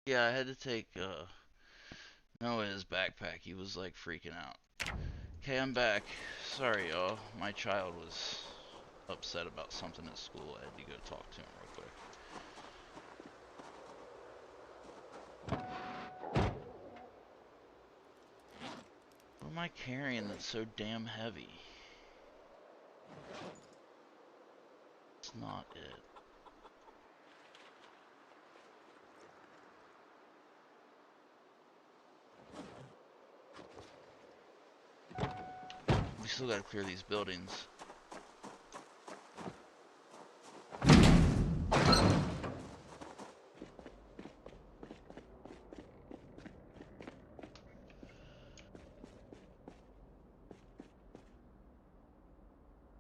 Yeah, I had to take Noah his backpack. He was like freaking out. Okay, I'm back. Sorry, y'all. My child was upset about something at school. I had to go talk to him real quick. What am I carrying that's so damn heavy? It's not it. We still gotta clear these buildings.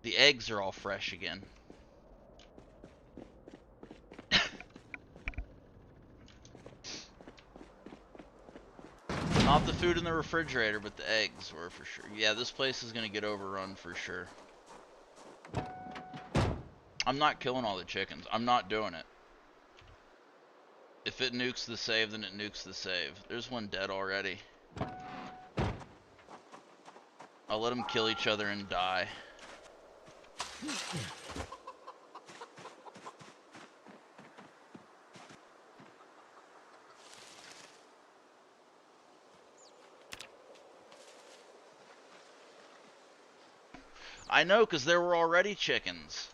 The eggs are all fresh again. Not the food in the refrigerator, but the eggs were for sure. Yeah, this place is gonna get overrun for sure. I'm not killing all the chickens. I'm not doing it. If it nukes the save, then it nukes the save. There's one dead already. I'll let them kill each other and die. I know, because there were already chickens.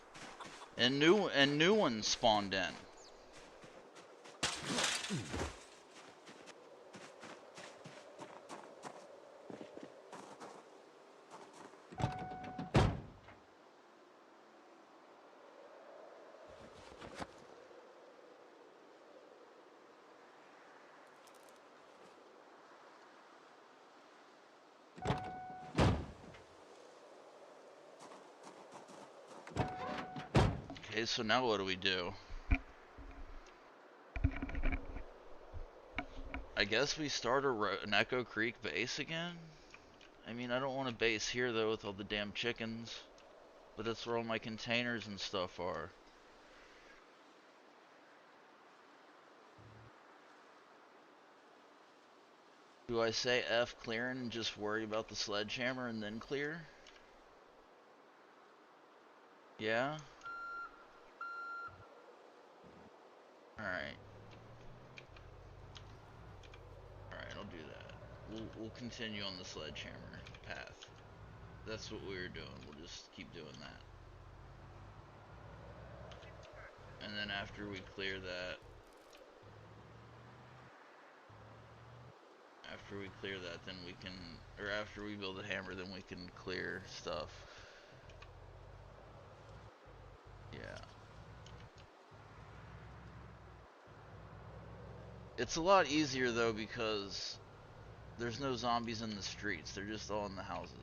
And new ones spawned in. Okay, so now what do we do? I guess we start an Echo Creek base again? I mean, I don't want a base here, though, with all the damn chickens. But that's where all my containers and stuff are. Do I say F clearing and just worry about the sledgehammer and then clear? Yeah? Alright. Alright, I'll do that. We'll continue on the sledgehammer path. That's what we were doing. We'll just keep doing that. And then after we clear that, then we can, or after we build a hammer, then we can clear stuff. Yeah. It's a lot easier though because there's no zombies in the streets. They're just all in the houses.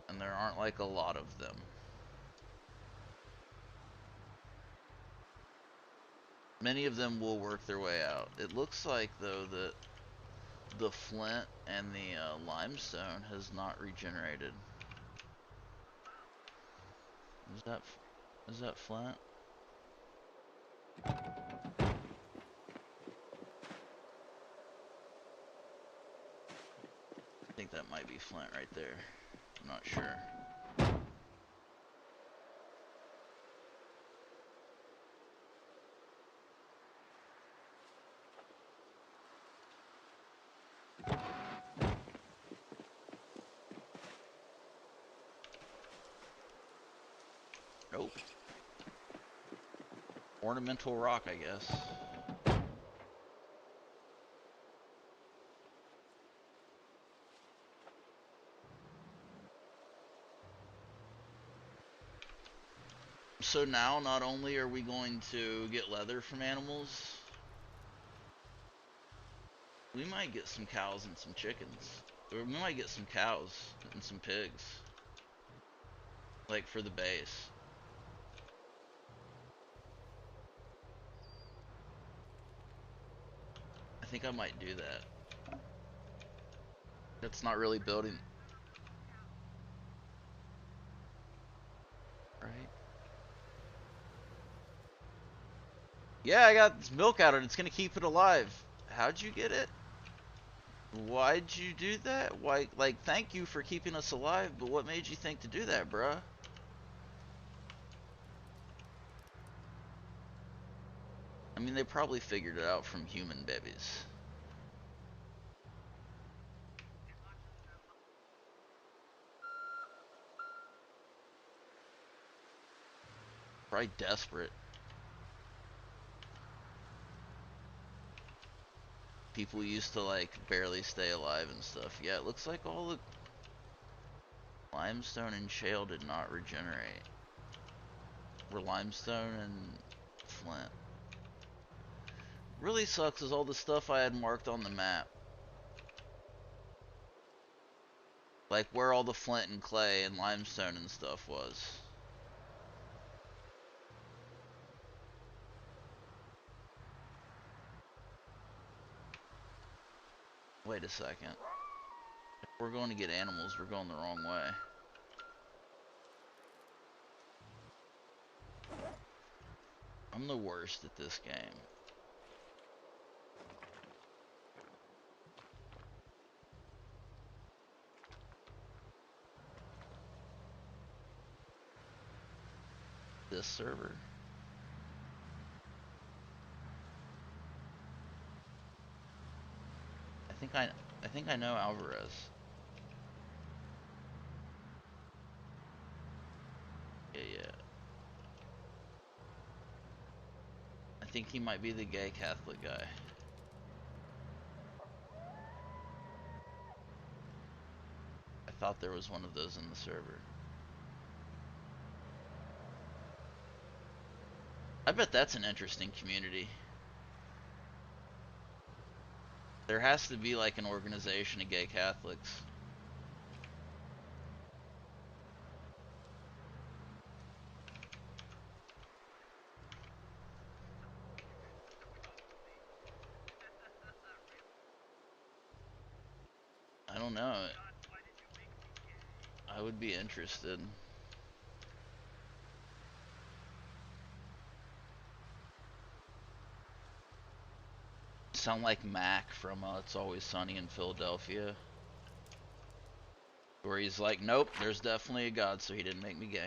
And there aren't like a lot of them. Many of them will work their way out. It looks like though that the flint and the limestone has not regenerated. Is that flint? I think that might be flint right there. I'm not sure. Nope. Ornamental rock, I guess. So now, not only are we going to get leather from animals, we might get some cows and some chickens. Or we might get some cows and some pigs. Like for the base. I think I might do that. That's not really building. Right? Yeah, I got this milk out of it. It's gonna keep it alive. How'd you get it? Why'd you do that? Why, like, thank you for keeping us alive, but what made you think to do that, bruh? I mean, they probably figured it out from human babies. Probably desperate. People used to, like, barely stay alive and stuff. Yeah, it looks like all the limestone and shale did not regenerate. Were limestone and flint. Really sucks is all the stuff I had marked on the map. Like where all the flint and clay and limestone and stuff was. Wait a second. If we're going to get animals, we're going the wrong way. I'm the worst at this game. This server? I think I know Alvarez. Yeah, yeah. I think he might be the gay Catholic guy. I thought there was one of those in the server. I bet that's an interesting community. There has to be like an organization of gay Catholics. I don't know. I would be interested. Sound like Mac from It's Always Sunny in Philadelphia. Where he's like, nope, there's definitely a God, so he didn't make me gay.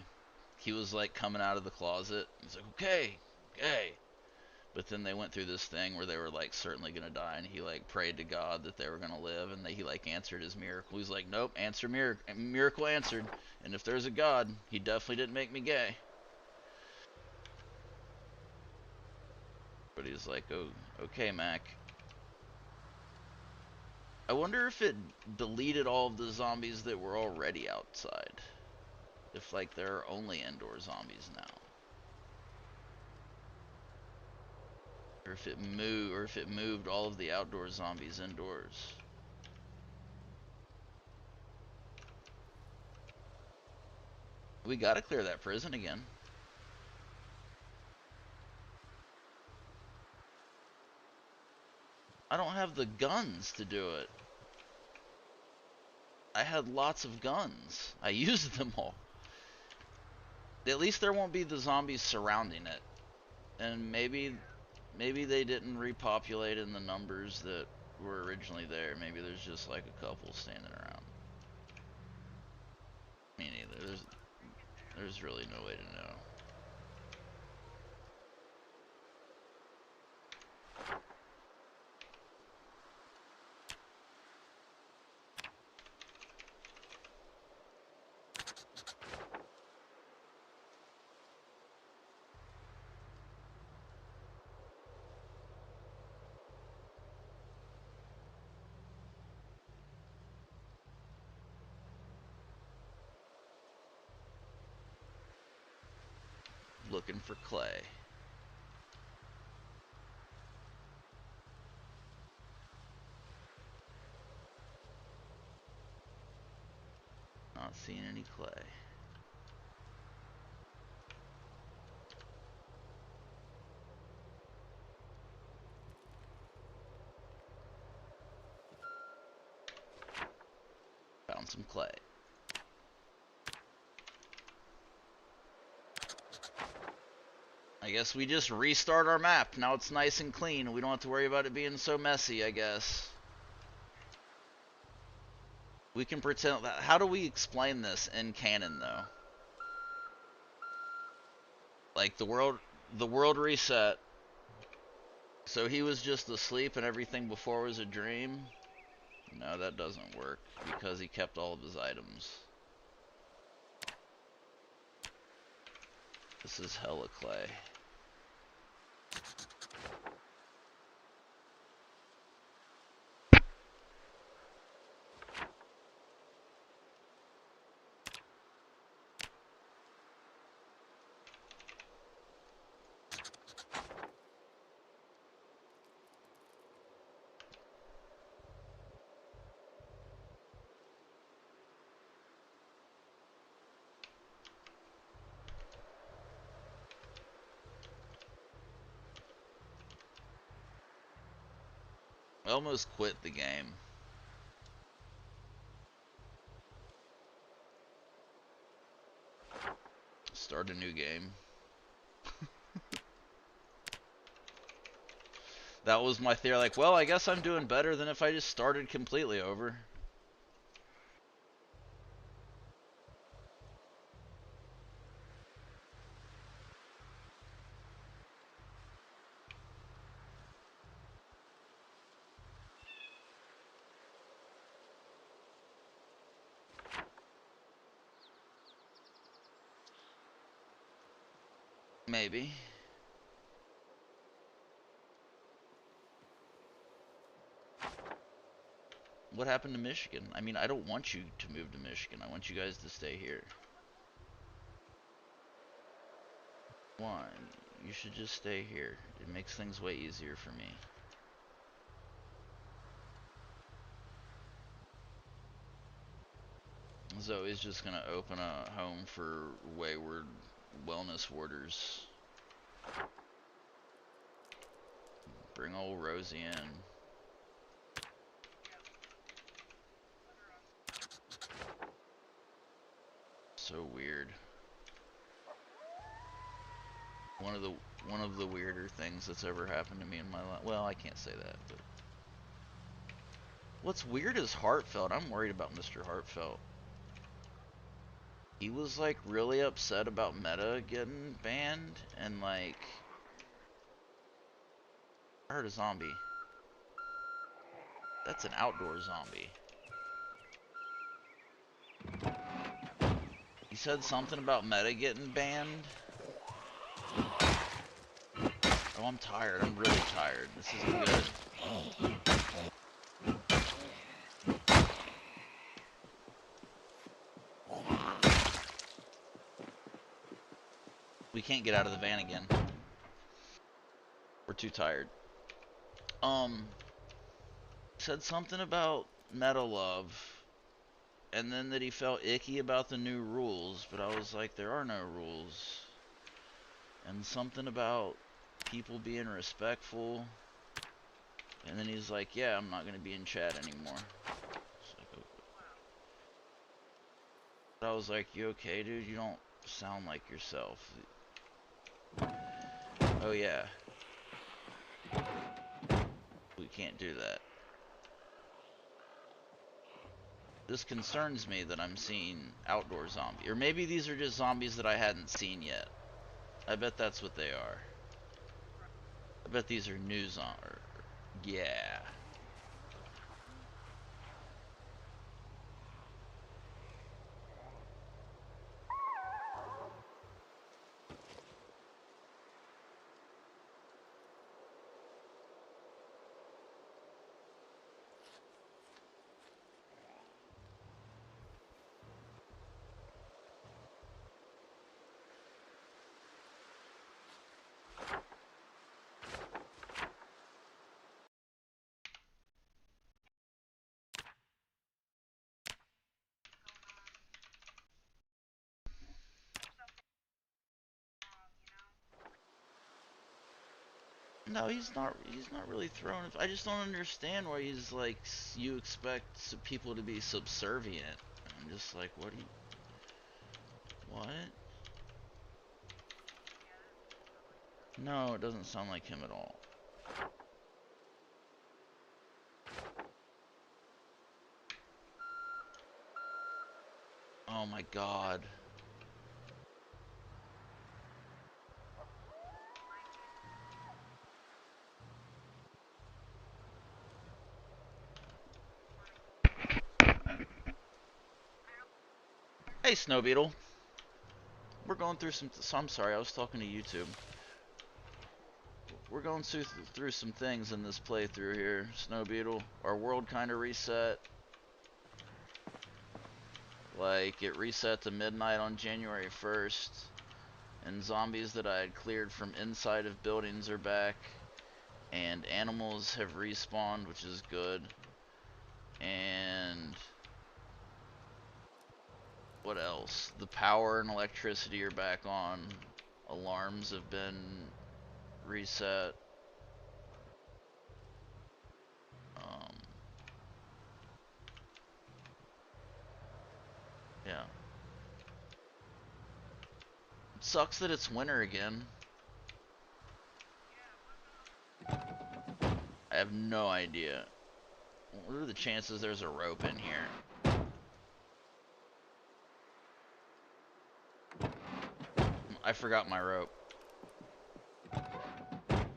He was like coming out of the closet. He's like, okay, gay. But then they went through this thing where they were like certainly gonna die, and he like prayed to God that they were gonna live, and he like answered his miracle. He's like, nope, miracle answered. And if there's a God, he definitely didn't make me gay. But he's like, oh, okay, Mac. I wonder if it deleted all of the zombies that were already outside. If like there are only indoor zombies now. Or if it moved all of the outdoor zombies indoors. We gotta clear that prison again. I don't have the guns to do it. I had lots of guns. I used them all. At least there won't be the zombies surrounding it. And maybe they didn't repopulate in the numbers that were originally there. Maybe there's just like a couple standing around. Me neither. There's really no way to know. Looking for clay. Not seeing any clay. Found some clay. I I guess we just restart our map. Now it's nice and clean. We don't have to worry about it being so messy, I guess. We can pretend that. How do we explain this in canon, though? Like, the world reset. So he was just asleep and everything before was a dream? No, that doesn't work, because he kept all of his items. This is hella clay. I almost quit the game. Start a new game. That was my theory, like, well, I guess I'm doing better than if I just started completely over. Maybe. What happened to Michigan? I mean, I don't want you to move to Michigan. I want you guys to stay here. Why? You should just stay here. It makes things way easier for me. Zoe's just gonna open a home for wayward wellness warders. Bring old Rosie in. So weird. One of the weirder things that's ever happened to me in my life. Well, I can't say that, but what's weird is Heartfelt. I'm worried about Mr. Heartfelt. He was like really upset about Meta getting banned, and like, I heard a zombie. That's an outdoor zombie. He said something about Meta getting banned. Oh, I'm tired. I'm really tired. This isn't good. We can't get out of the van again. We're too tired. Said something about Meta Love, and then that he felt icky about the new rules, but I was like, there are no rules. And something about people being respectful. And then he's like, yeah, I'm not going to be in chat anymore. Like, oh. But I was like, you okay, dude? You don't sound like yourself. Oh, yeah. We can't do that. This concerns me that I'm seeing outdoor zombies. Or maybe these are just zombies that I hadn't seen yet. I bet that's what they are. I bet these are new zombies. Yeah. No, he's not. He's not really throwing. I just don't understand why he's like. You expect people to be subservient. I'm just like, what? What? No, it doesn't sound like him at all. Oh my god. Hey, Snow Beetle. We're going through some. So I'm sorry, I was talking to YouTube. We're going through some things in this playthrough here, Snow Beetle. Our world kind of reset. Like, it reset to midnight on January 1st. And zombies that I had cleared from inside of buildings are back. And animals have respawned, which is good. And what else? The power and electricity are back on. Alarms have been reset. Yeah. It sucks that it's winter again. I have no idea. What are the chances there's a rope in here? I forgot my rope.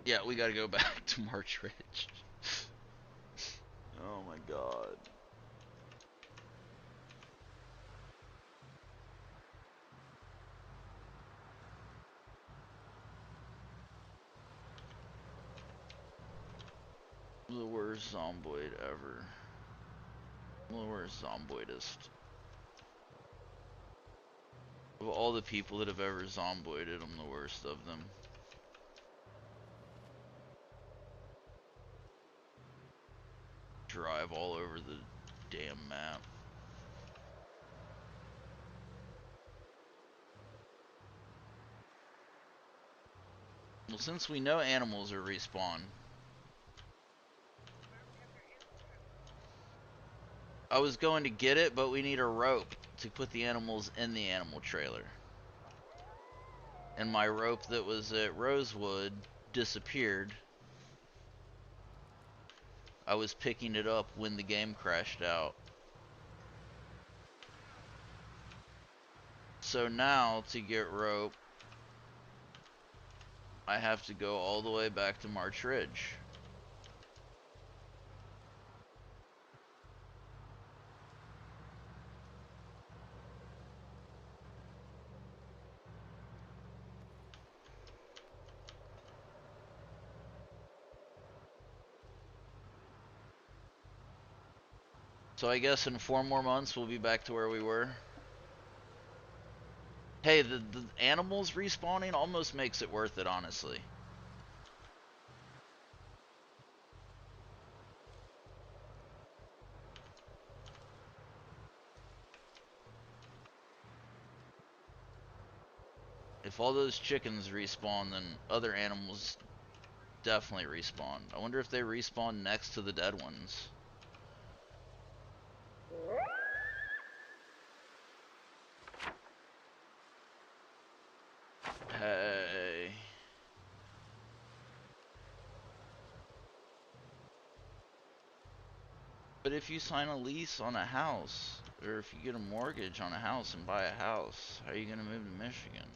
Yeah, we gotta go back to March Ridge. Oh my god. The worst Zomboid ever. The worst Zomboidist. Of all the people that have ever Zomboided, I'm the worst of them. Drive all over the damn map. Well, since we know animals are respawn, I was going to get it, but we need a rope to put the animals in the animal trailer. And my rope that was at Rosewood disappeared. I was picking it up when the game crashed out. So now, to get rope, I have to go all the way back to March Ridge. So I guess in 4 more months we'll be back to where we were. Hey, the animals respawning almost makes it worth it, honestly. If all those chickens respawn, then other animals definitely respawn. I wonder if they respawn next to the dead ones. Hey. But if you sign a lease on a house, or if you get a mortgage on a house and buy a house, how are you going to move to Michigan?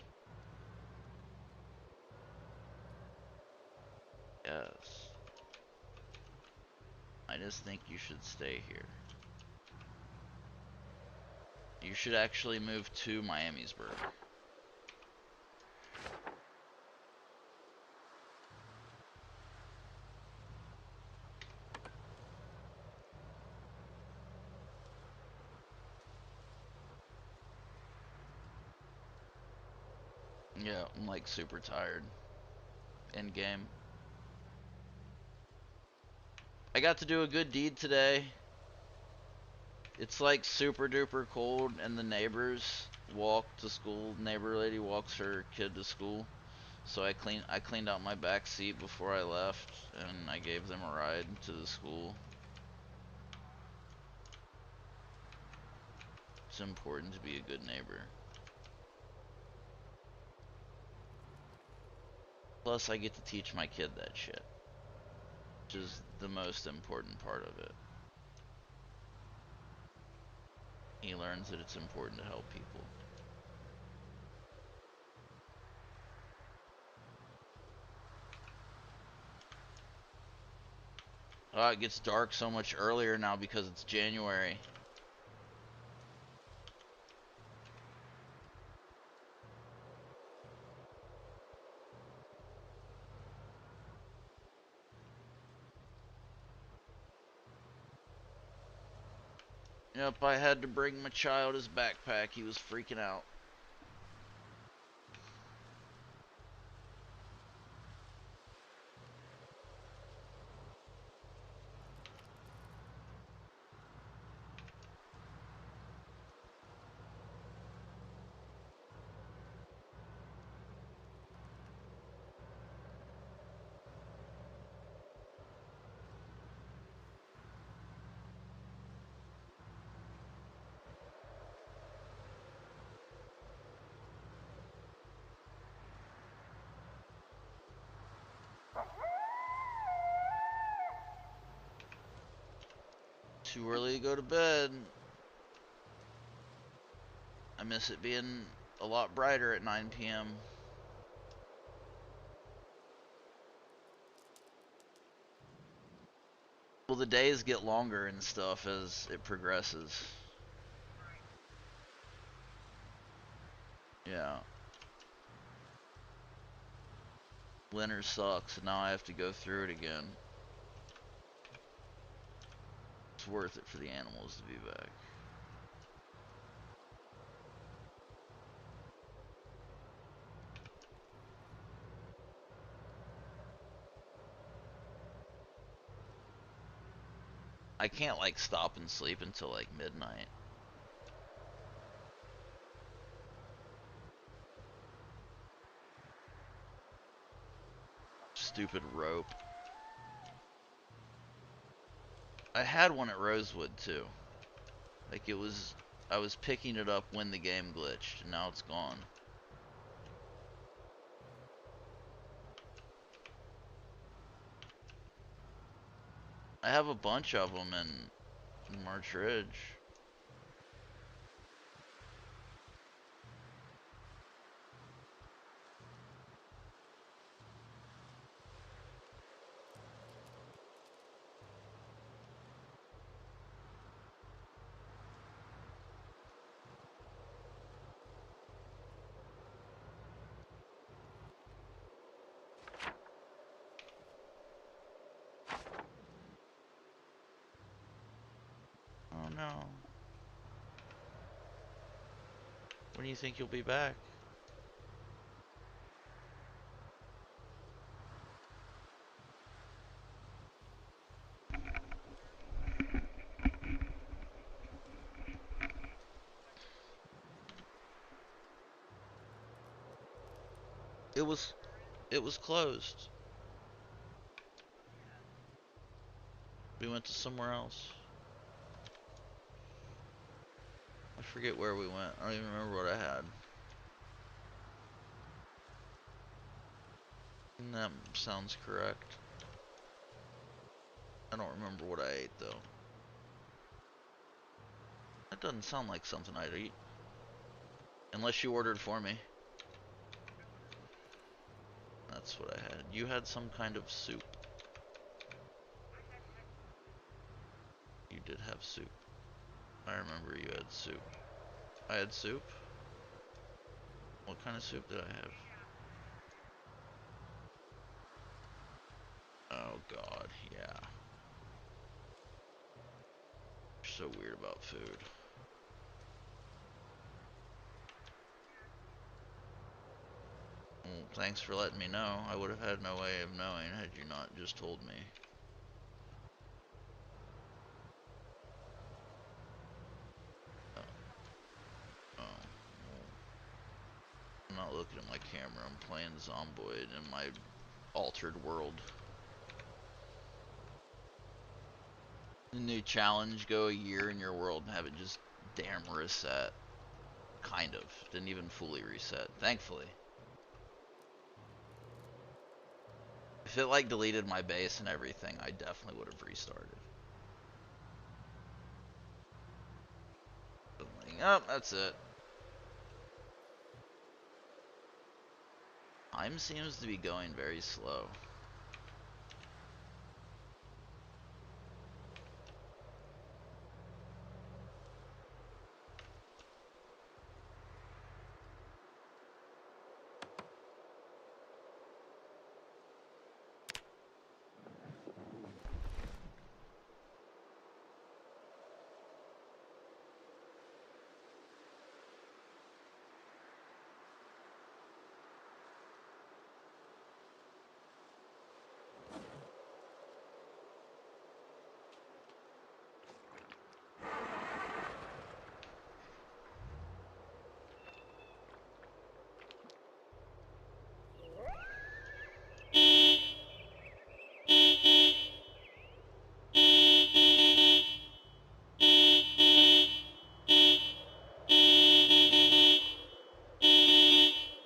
Yes. I just think you should stay here. You should actually move to Miamisburg. Yeah, I'm like super tired. End game. I got to do a good deed today. It's like super duper cold and the neighbors walk to school. Neighbor lady walks her kid to school. So I cleaned out my back seat before I left and I gave them a ride to the school. It's important to be a good neighbor. Plus, I get to teach my kid that shit, which is the most important part of it. He learns that it's important to help people. Oh, it gets dark so much earlier now because it's January. Yep, I had to bring my child his backpack. He was freaking out. Too early to go to bed. I miss it being a lot brighter at 9 p.m. Well, the days get longer and stuff as it progresses. Yeah. Winter sucks, and now I have to go through it again. It's worth it for the animals to be back. I can't, like, stop and sleep until, like, midnight. Stupid rope. I had one at Rosewood, too. Like, I was picking it up when the game glitched, and now it's gone. I have a bunch of them in March Ridge. Oh no. When do you think you'll be back? It was closed. We went to somewhere else. I forget where we went. I don't even remember what I had. And that sounds correct. I don't remember what I ate though. That doesn't sound like something I'd eat. Unless you ordered for me. That's what I had. You had some kind of soup. You did have soup. I remember you had soup. I had soup? What kind of soup did I have? Oh god, yeah. You're so weird about food. Well, thanks for letting me know. I would have had no way of knowing had you not just told me. Oh, oh. Well, I'm not looking at my camera. I'm playing Zomboid in my altered world. The new challenge, go a year in your world and have it just damn reset. Kind of. Didn't even fully reset, thankfully. If it like deleted my base and everything, I definitely would have restarted. But like, oh, that's it. Time seems to be going very slow.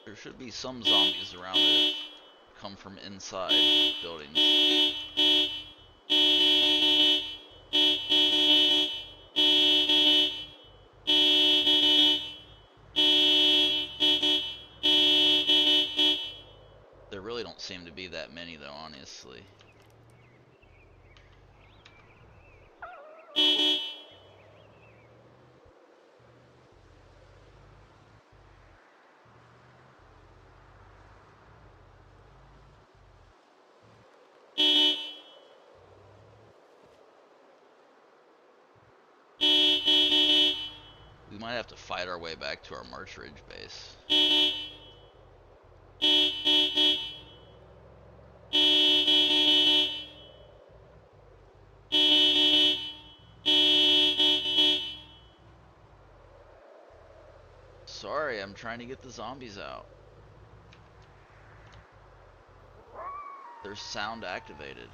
There should be some zombies around that come from inside buildings. There really don't seem to be that many though, honestly. We might have to fight our way back to our March Ridge base. Sorry, I'm trying to get the zombies out. They're sound activated.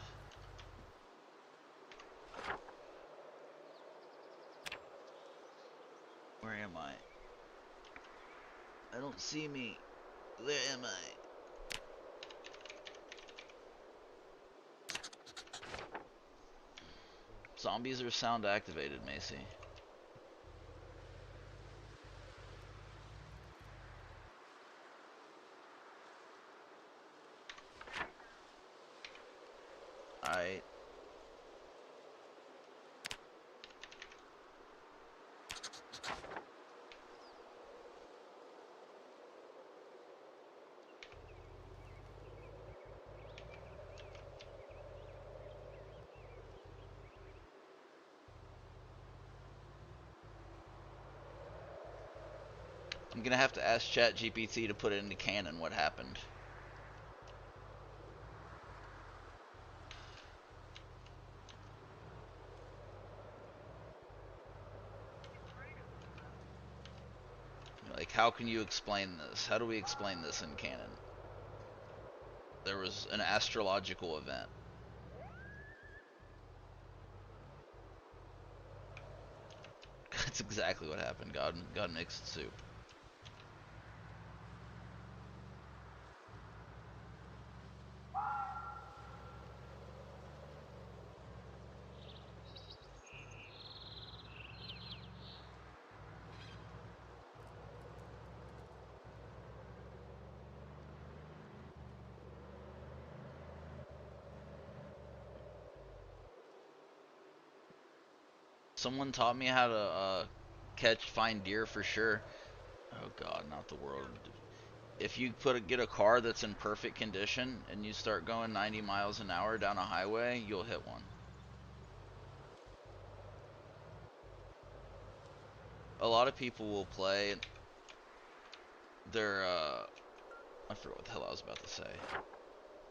Where am I? I don't see me. Where am I? Zombies are sound activated, Macy. Alright. I'm gonna have to ask ChatGPT to put it into canon what happened. Like, how can you explain this? How do we explain this in canon? There was an astrological event. That's exactly what happened. God mixed soup. Someone taught me how to find deer for sure. Oh God, not the world. If you get a car that's in perfect condition and you start going 90 miles an hour down a highway, you'll hit one. A lot of people will play their I forgot what the hell I was about to say.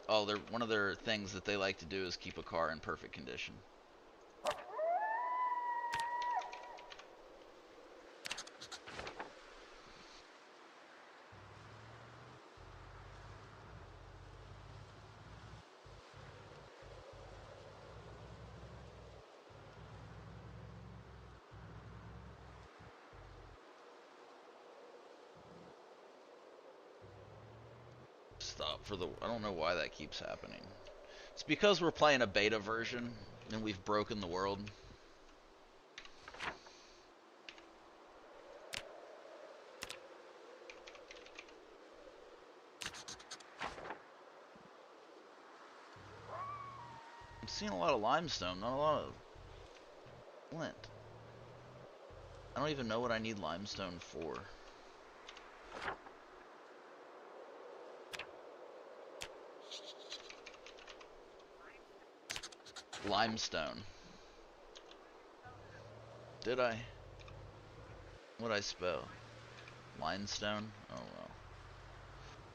Oh, one of their things that they like to do is keep a car in perfect condition. stop for the... I don't know why that keeps happening. It's because we're playing a beta version and we've broken the world. I'm seeing a lot of limestone, not a lot of flint. I don't even know what I need limestone for. Limestone. Did I? What'd I spell? Limestone? Oh well.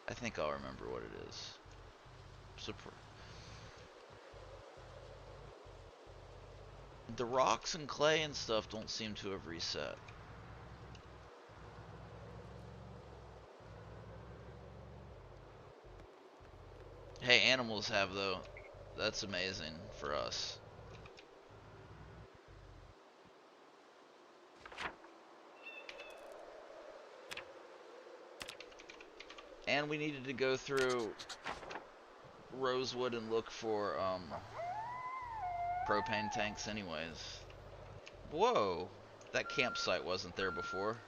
I think I'll remember what it is. The rocks and clay and stuff don't seem to have reset. Hey, animals have though. That's amazing for us. And we needed to go through Rosewood and look for propane tanks anyways. Whoa, that campsite wasn't there before.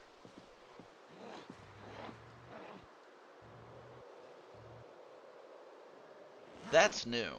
That's new.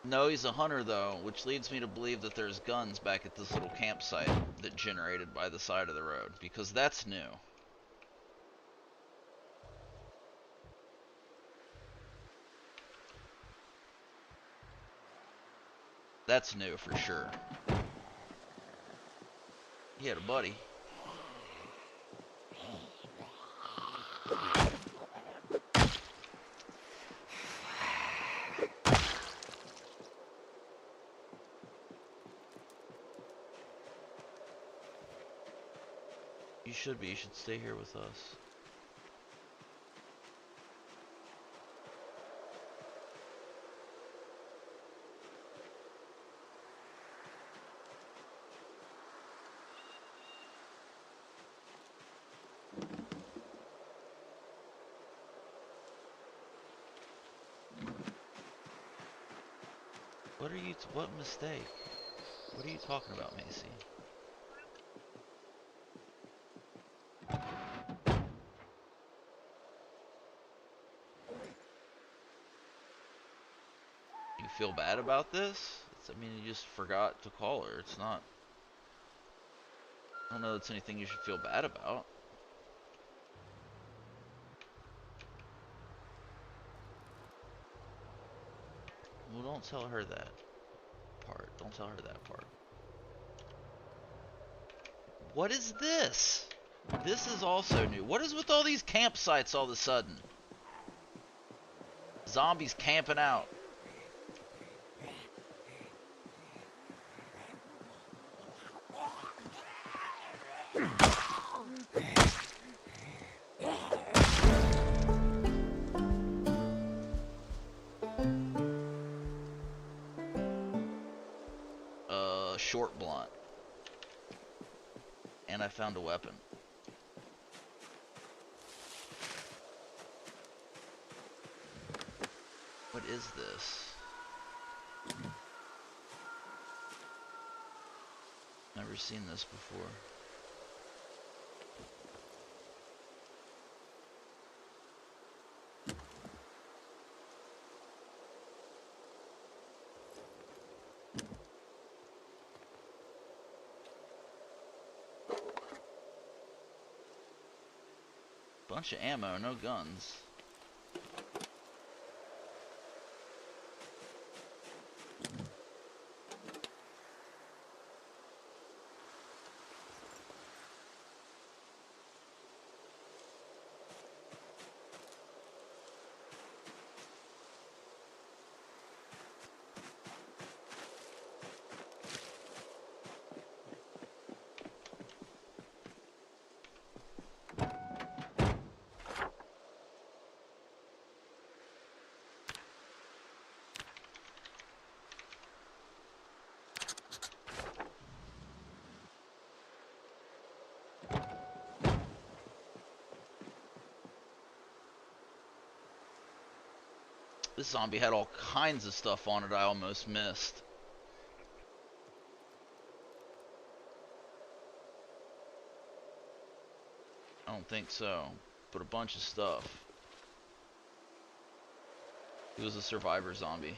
No, he's a hunter though, which leads me to believe that there's guns back at this little campsite that generated by the side of the road, because that's new. That's new for sure. He had a buddy. You should be. You should stay here with us. What are you... what mistake? What are you talking about, Macy? You feel bad about this? I mean, you just forgot to call her. It's not... I don't know it's anything you should feel bad about. Well, don't tell her that part. Don't tell her that part. What is this? This is also new. What is with all these campsites all of a sudden? Zombies camping out. Short blunt. And I found a weapon. What is this? Never seen this before. Bunch of ammo, no guns. This zombie had all kinds of stuff on it I almost missed. I don't think so, but a bunch of stuff. He was a survivor zombie.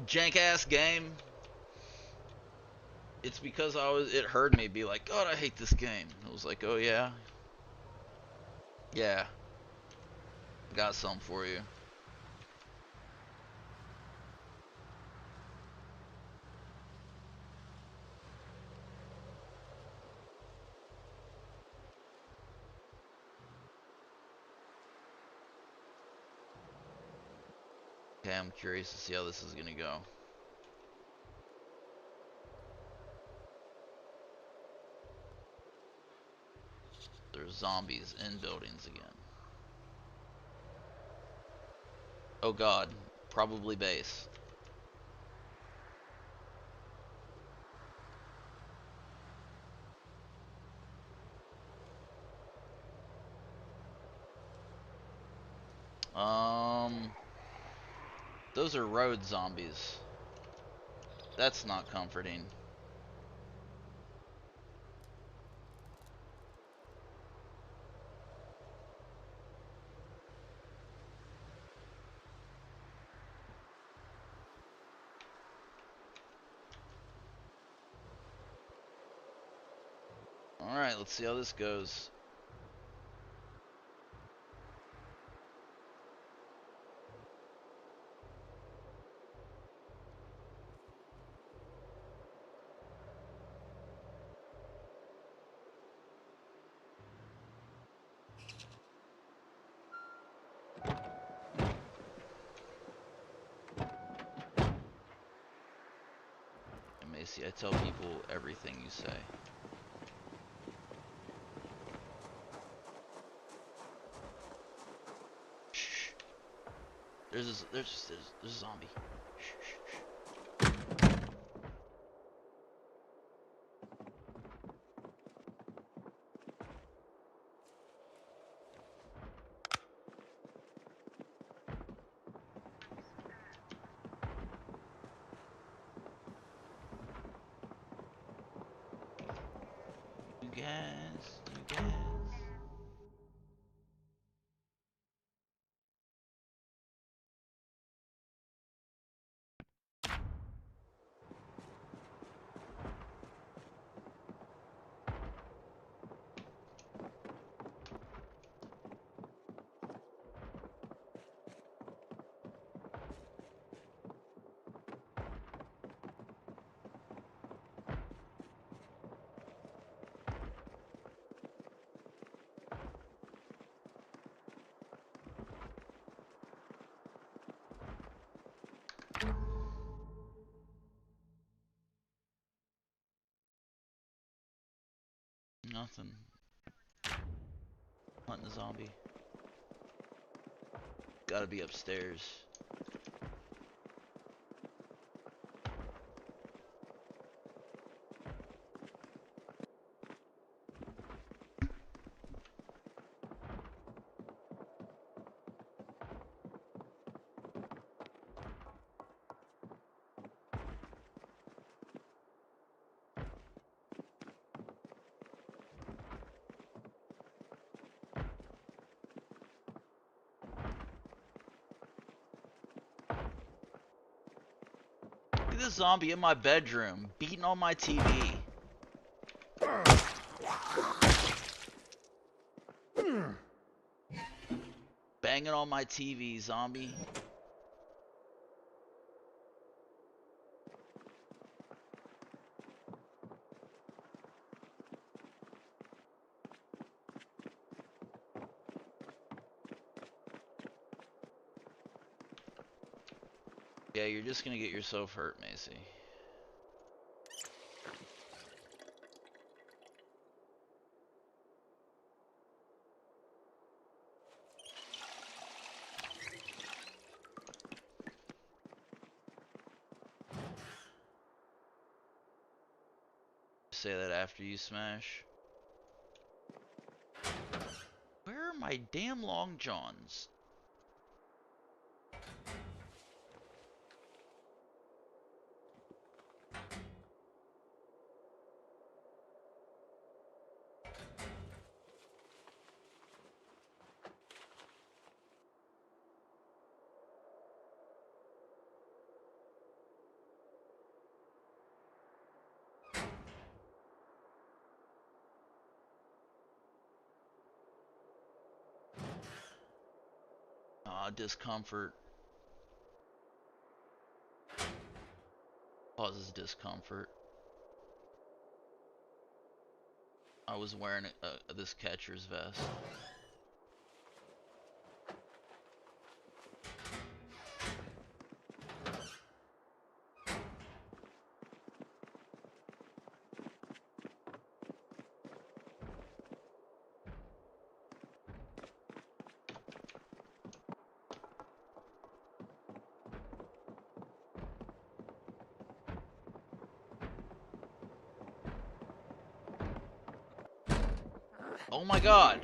Jank ass game. It's because it heard me be like, God, I hate this game. I was like, oh yeah? Yeah. Got some for you. Okay, I'm curious to see how this is gonna go. There's zombies in buildings again. Oh god, probably base. Those are road zombies. That's not comforting. Alright, let's see how this goes. Macy, I tell people everything you say. Shh. There's a zombie. Shh, shh, shh. You guys. Nothing. Hunting a zombie. Gotta be upstairs. at this zombie in my bedroom, beating on my TV. Banging on my TV, zombie. Yeah, you're just gonna get yourself hurt, Macy. Say that after you smash. Where are my damn long johns? Discomfort. Causes discomfort. I was wearing this catcher's vest. Oh my god!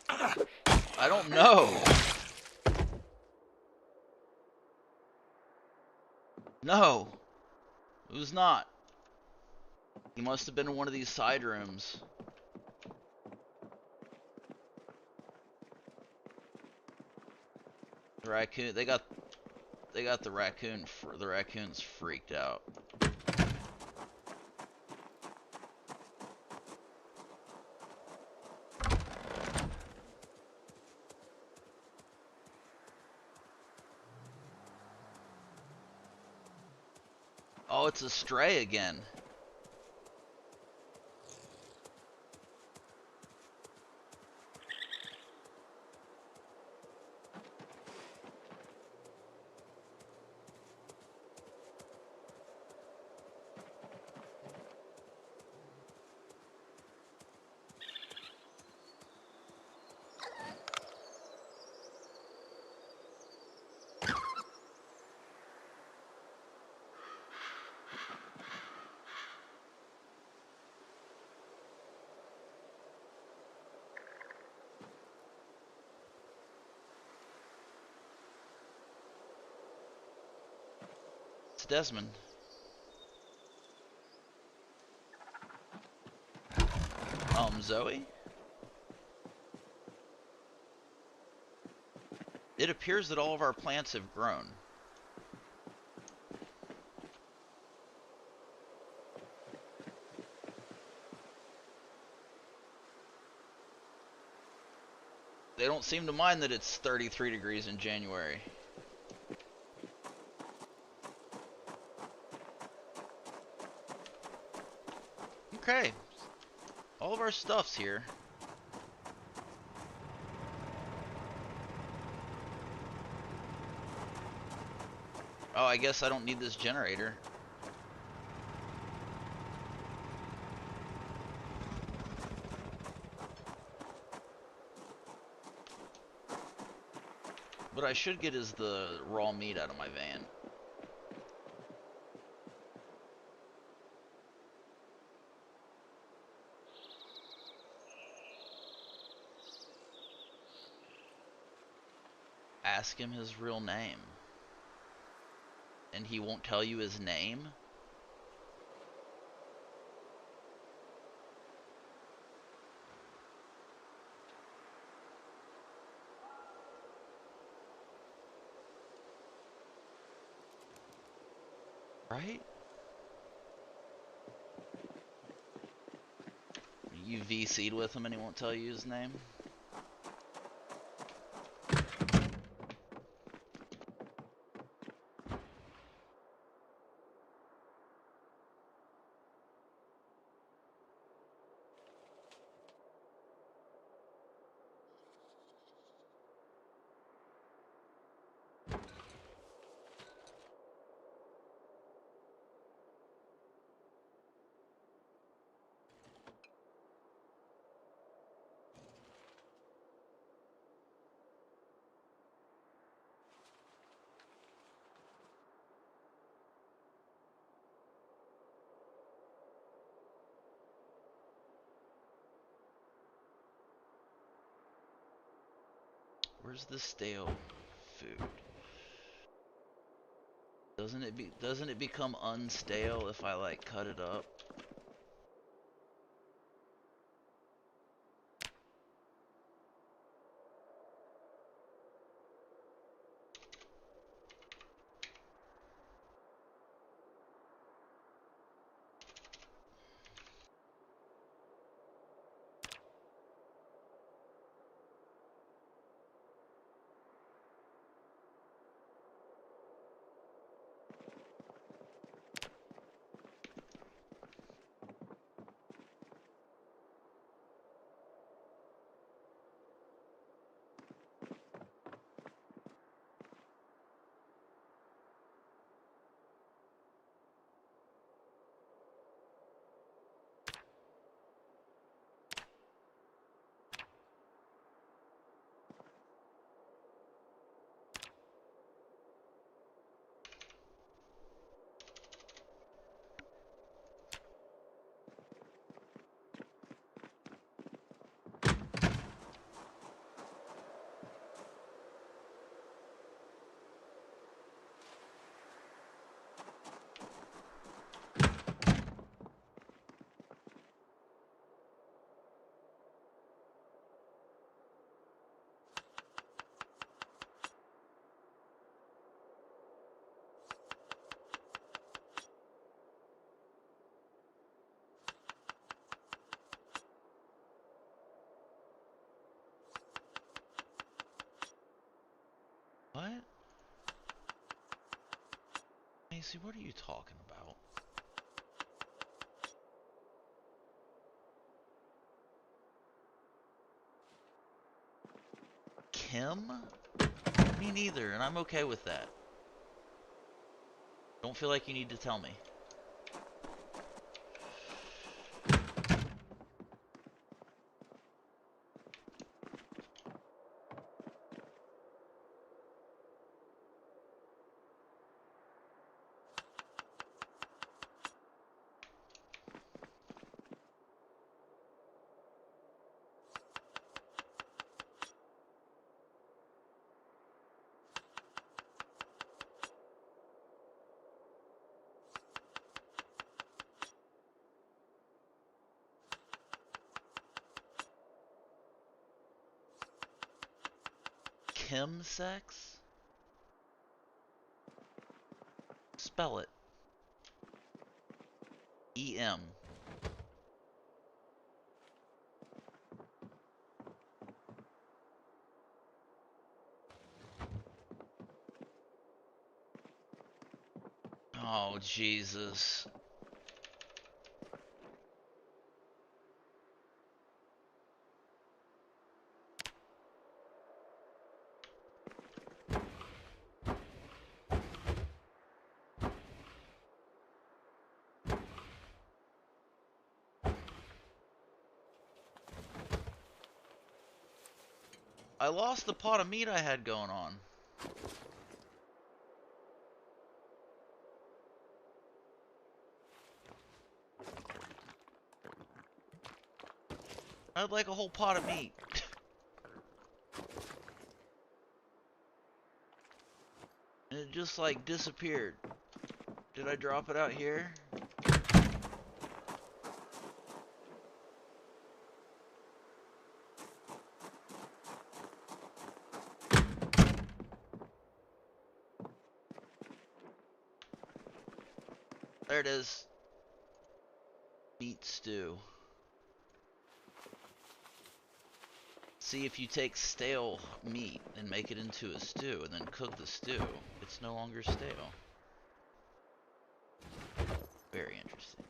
I don't know! No! It was not. He must have been in one of these side rooms. The raccoon, they got the raccoons freaked out. Oh, it's a stray again. It's Desmond. Zoe? It appears that all of our plants have grown. They don't seem to mind that it's 33 degrees in January. Okay. All of our stuff's here. Oh, I guess I don't need this generator. What I should get is the raw meat out of my van. Ask him his real name. And he won't tell you his name? Right? You VC'd with him and he won't tell you his name? Where's the stale food? Doesn't it become unstale if I like cut it up? What? Macy, what are you talking about? Kim? Me neither, and I'm okay with that. Don't feel like you need to tell me. Kim sex? Spell it. E-M. Oh, Jesus. I lost the pot of meat I had going on. I had like a whole pot of meat. And it just like disappeared. Did I drop it out here? There it is. Meat stew. See, if you take stale meat and make it into a stew and then cook the stew, it's no longer stale. Very interesting.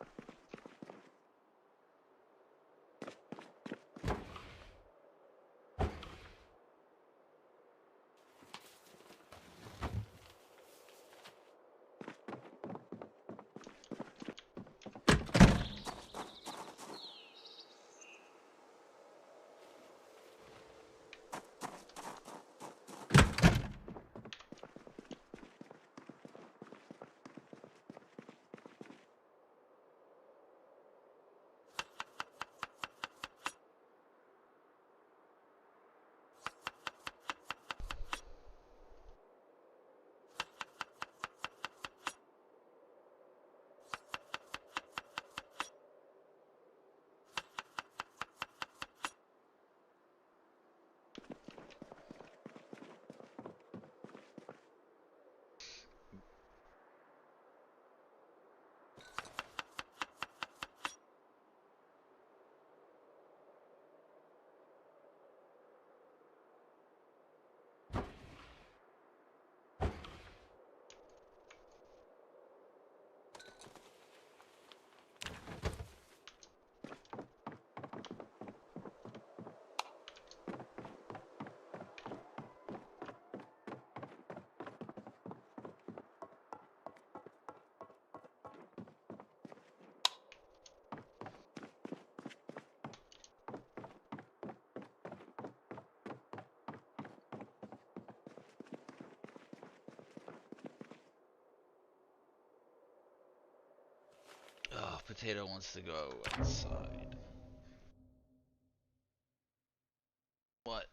Oh, Potato wants to go outside. What?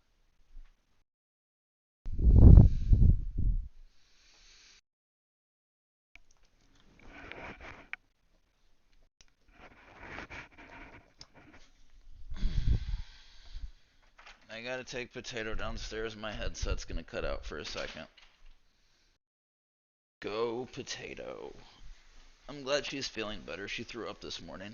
I gotta take Potato downstairs. My headset's gonna cut out for a second. Go, Potato. I'm glad she's feeling better. She threw up this morning.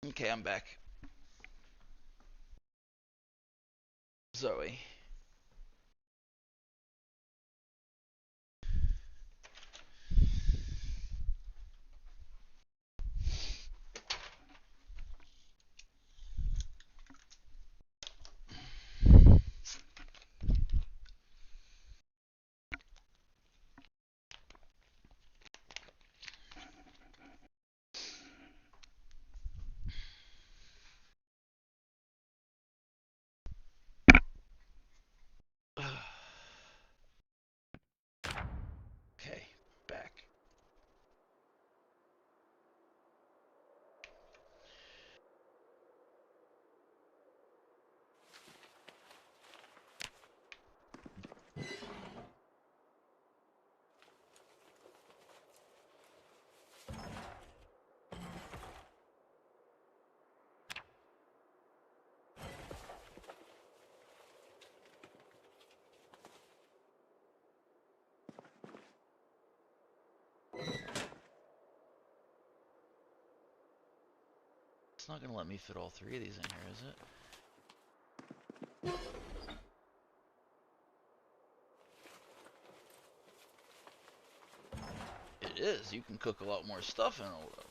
Okay, I'm back. Zoe. Okay, back. It's not gonna let me fit all three of these in here, is it? It is. You can cook a lot more stuff in an old oven.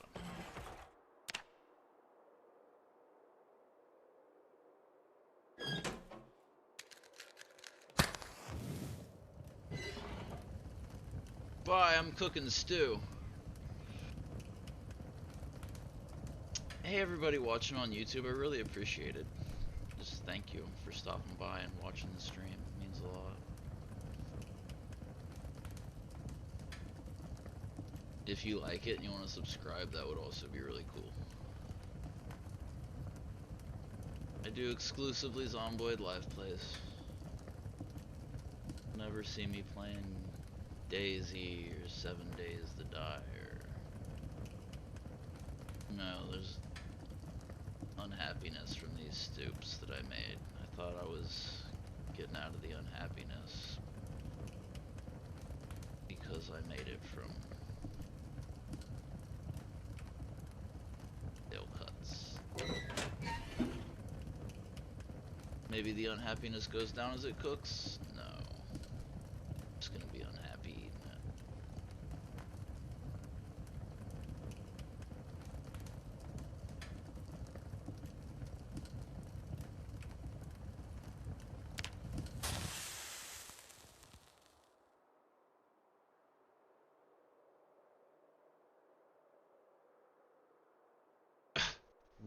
Bye, I'm cooking stew. Hey everybody watching on YouTube, I really appreciate it. Just thank you for stopping by and watching the stream. It means a lot. If you like it and you want to subscribe, that would also be really cool. I do exclusively Zomboid live plays. Never see me playing Daisy or 7 Days to Die or... No, there's unhappiness from these stoops that I made. I thought I was getting out of the unhappiness because I made it from tail cuts. Maybe the unhappiness goes down as it cooks? No. I'm just gonna be unhappy eating it.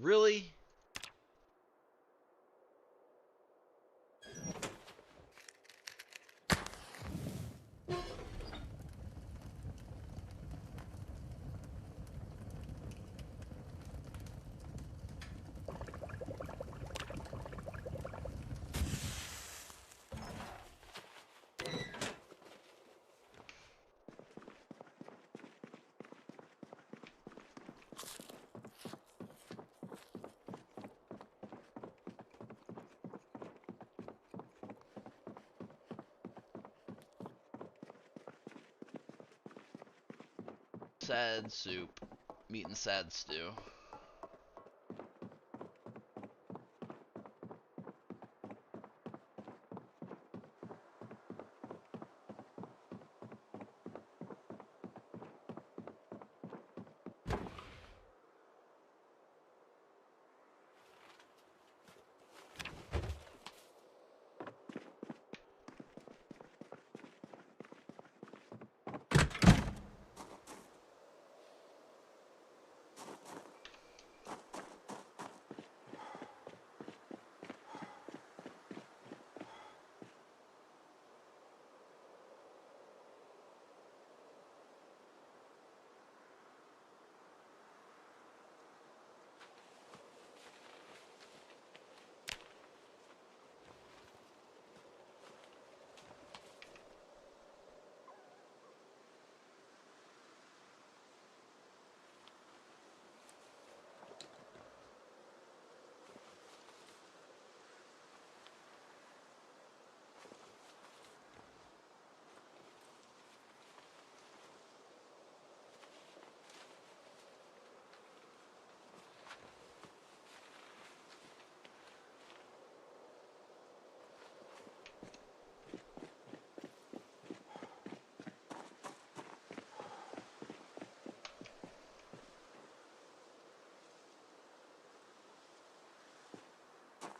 Really? Sad soup. Meat and sad stew.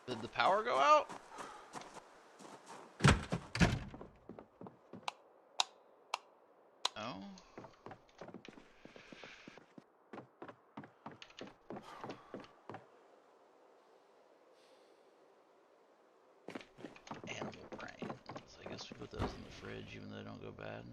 Did the power go out? Oh. Animal brains. I guess we put those in the fridge even though they don't go bad.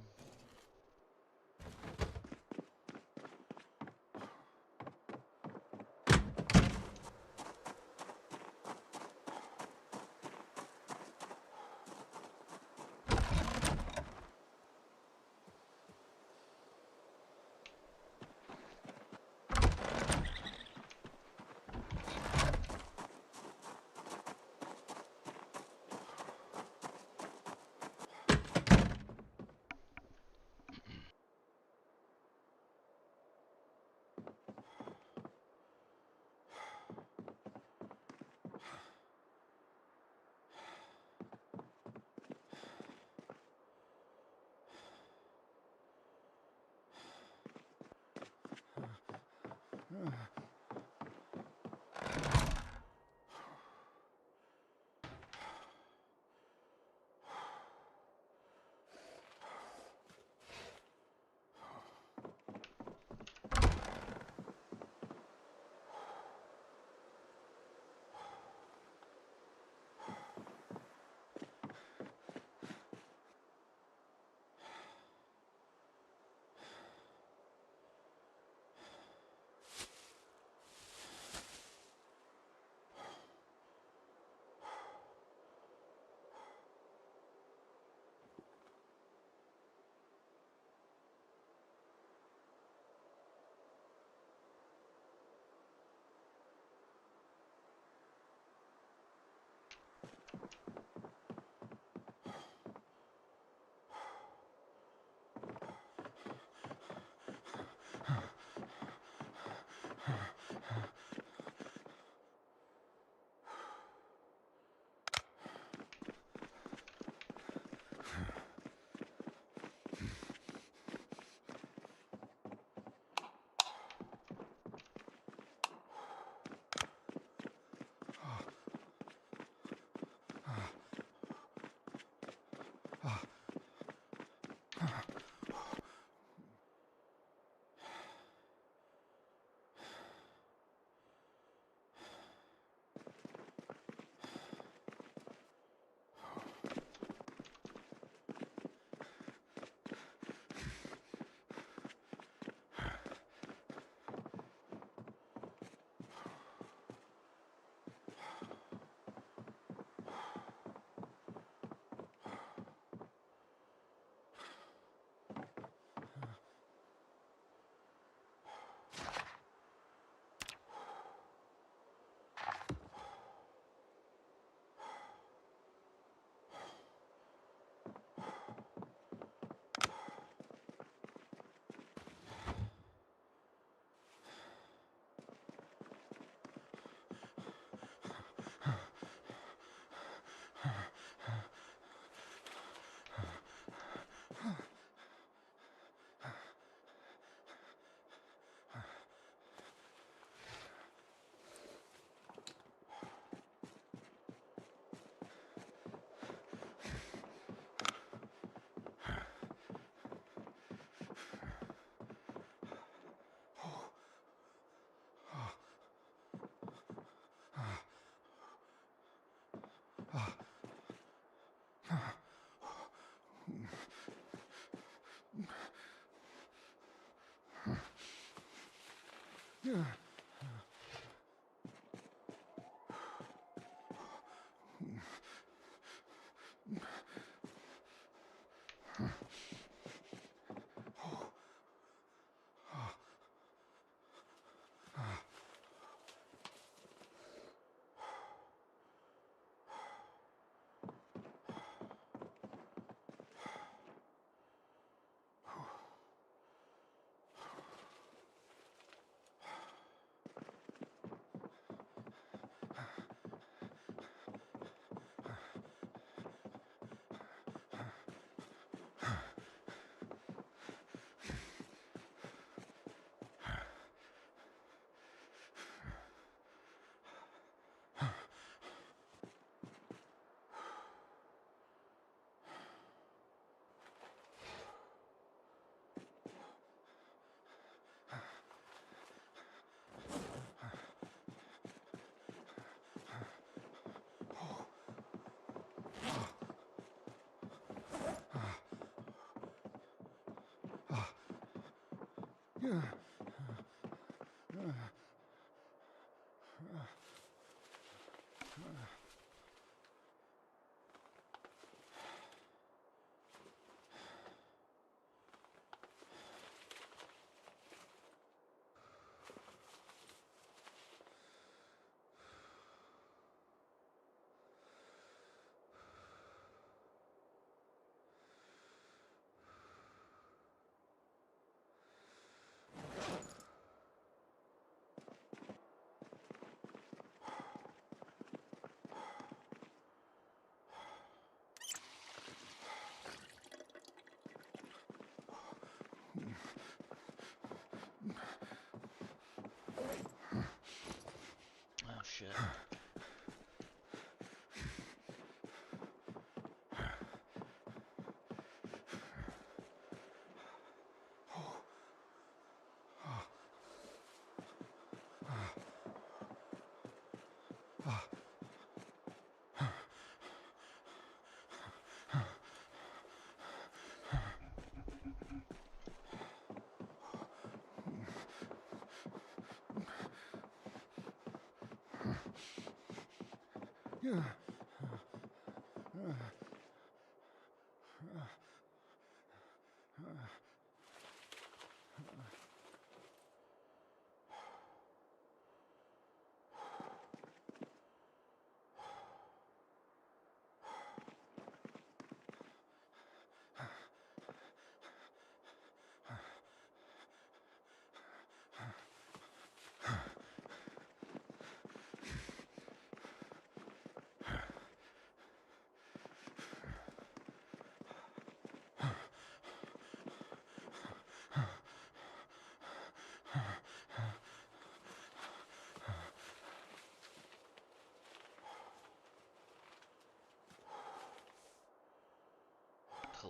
Oh shit.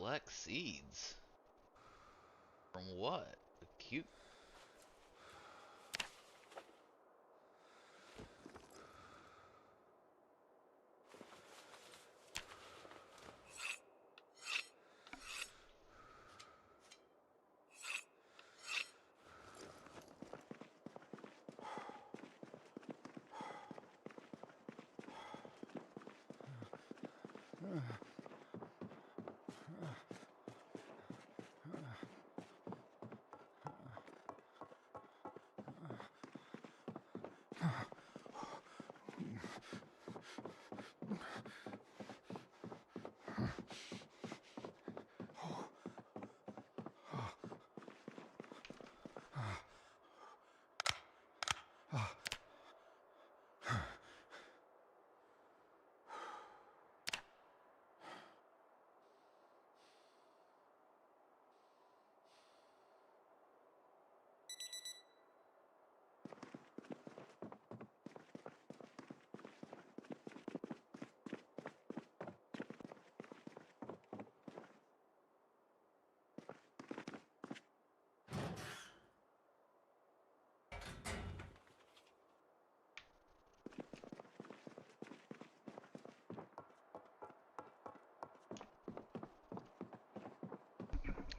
Collect seeds. From what? A cute.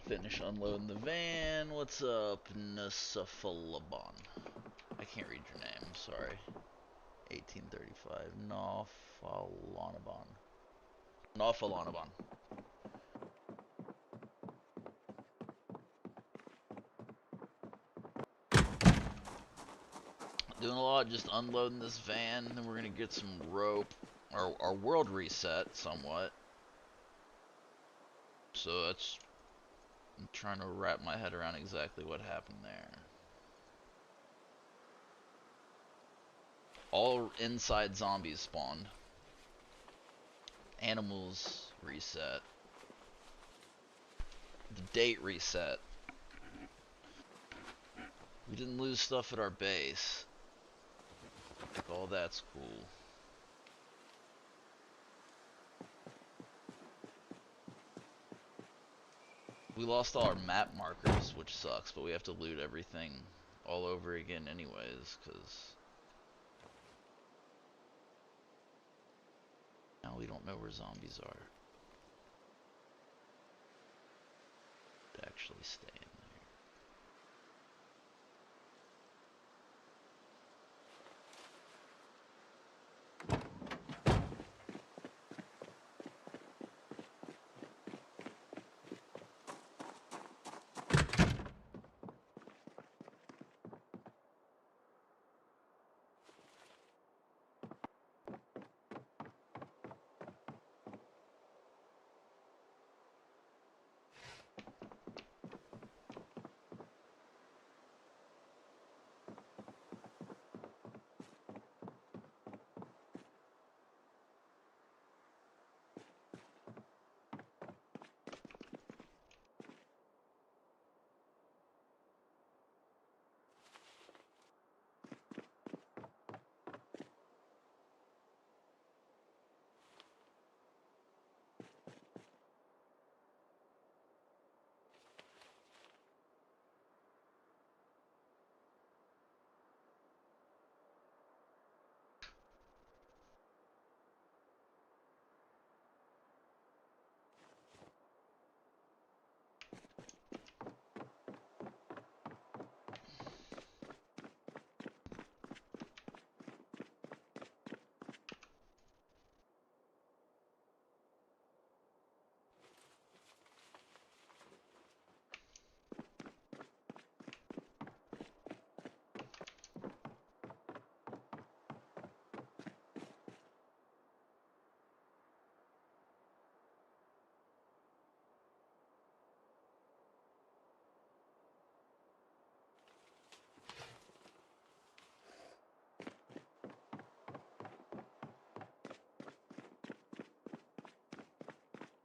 Finish unloading the van. What's up, Nusafalabon? I can't read your name, I'm sorry. 1835. Nafalanabon. Nafalanabon. Doing a lot, just unloading this van, then we're gonna get some rope. Our world reset somewhat. So that's... I'm trying to wrap my head around exactly what happened there. All inside zombies spawned. Animals reset. The date reset. We didn't lose stuff at our base. Like, all that's cool. We lost all our map markers, which sucks, but we have to loot everything all over again anyways, because now we don't know where zombies are. Actually stay in there.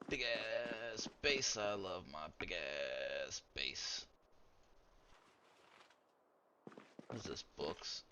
Big ass base, I love my big ass base. What is this, books?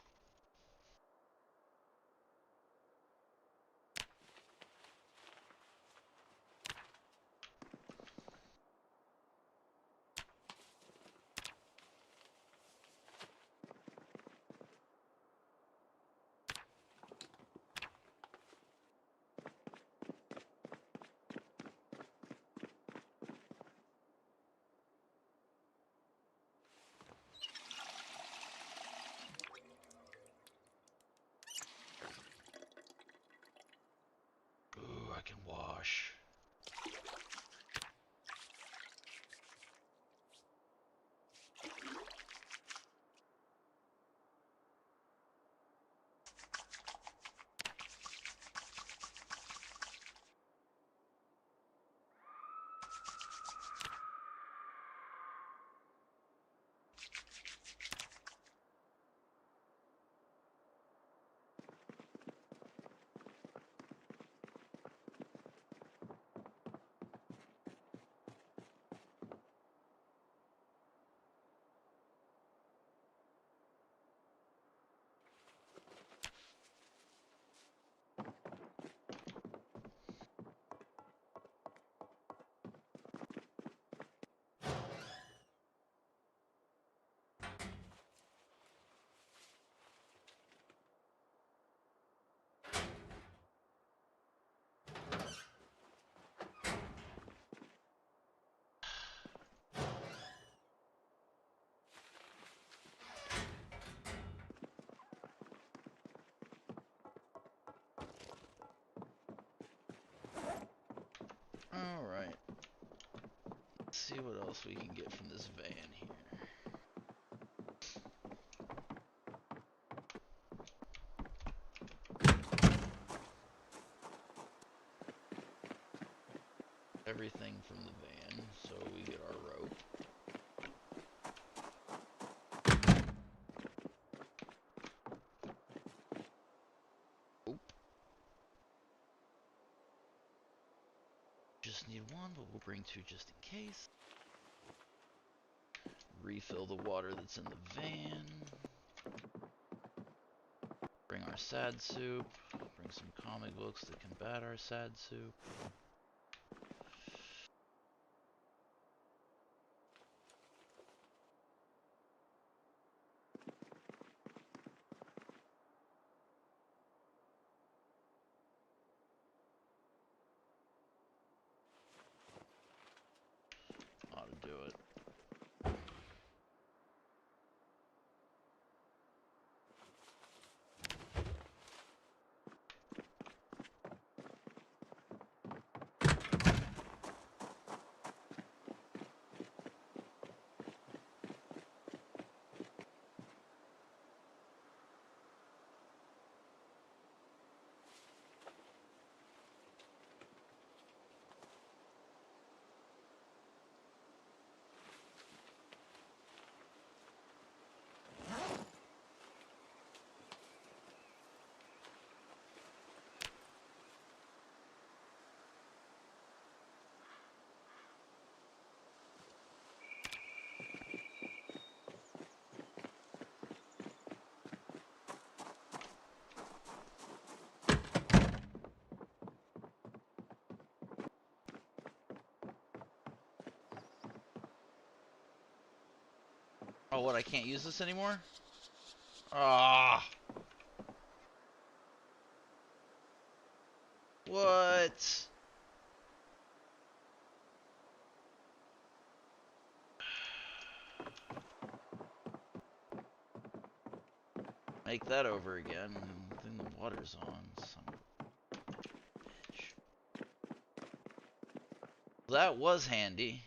can wash. Alright. Let's see what else we can get from this van here. Everything from the van, so we get our rope. Oop. Just need one, but we'll bring two just in case. Refill the water that's in the van. Bring our sad soup. Bring some comic books to combat our sad soup. Ought to do it. Oh, what? I can't use this anymore? Ah. What? Make that over again, and then the water's on. Son of a bitch. That was handy.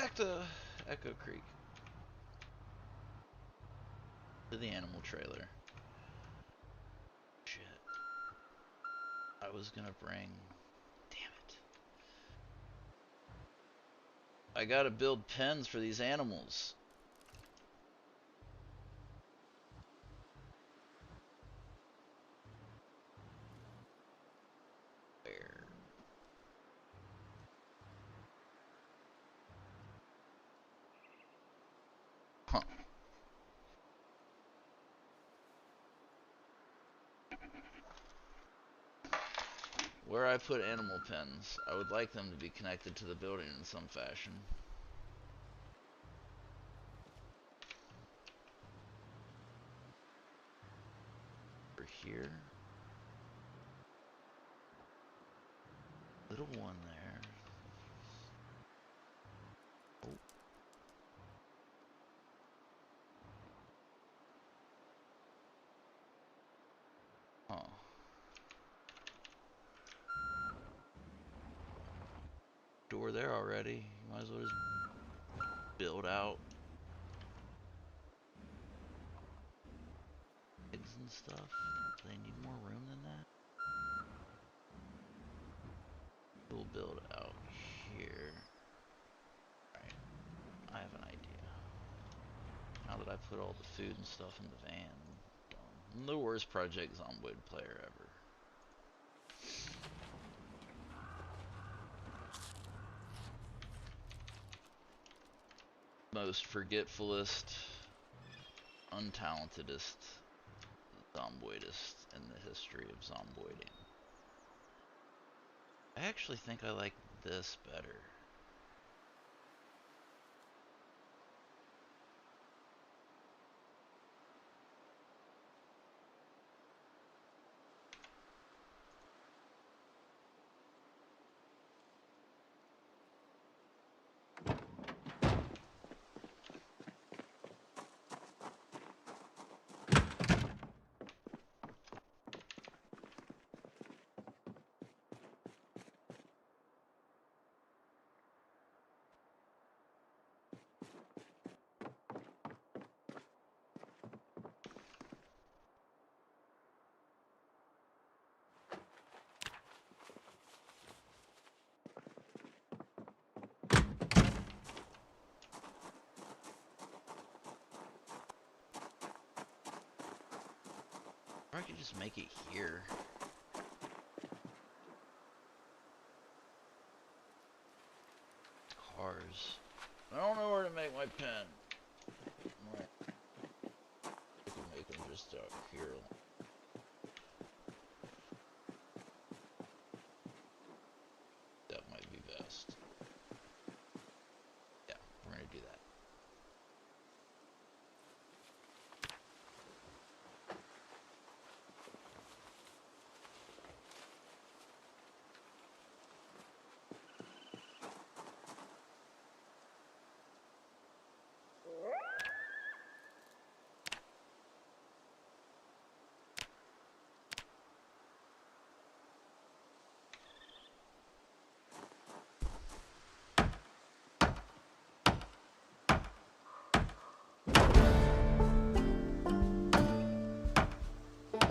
back to Echo Creek. To the animal trailer. Shit. I was gonna bring... Damn it. I gotta build pens for these animals. Where? Huh. Where I put animal pens, I would like them to be connected to the building in some fashion. Over here. Little one there. Oh. Huh. Door there already. You might as well just build out eggs and stuff. Do they need more room than that? We'll build out here. Alright, I have an idea. Now that I put all the food and stuff in the van, I'm done. I'm the worst Project Zomboid player ever. Most forgetfulest, untalentedest Zomboidist in the history of Zomboiding. I actually think I like this better. Or I could just make it here. Cars. I don't know where to make my pen. I can make them just out here. That might be best. Yeah, we're gonna do that.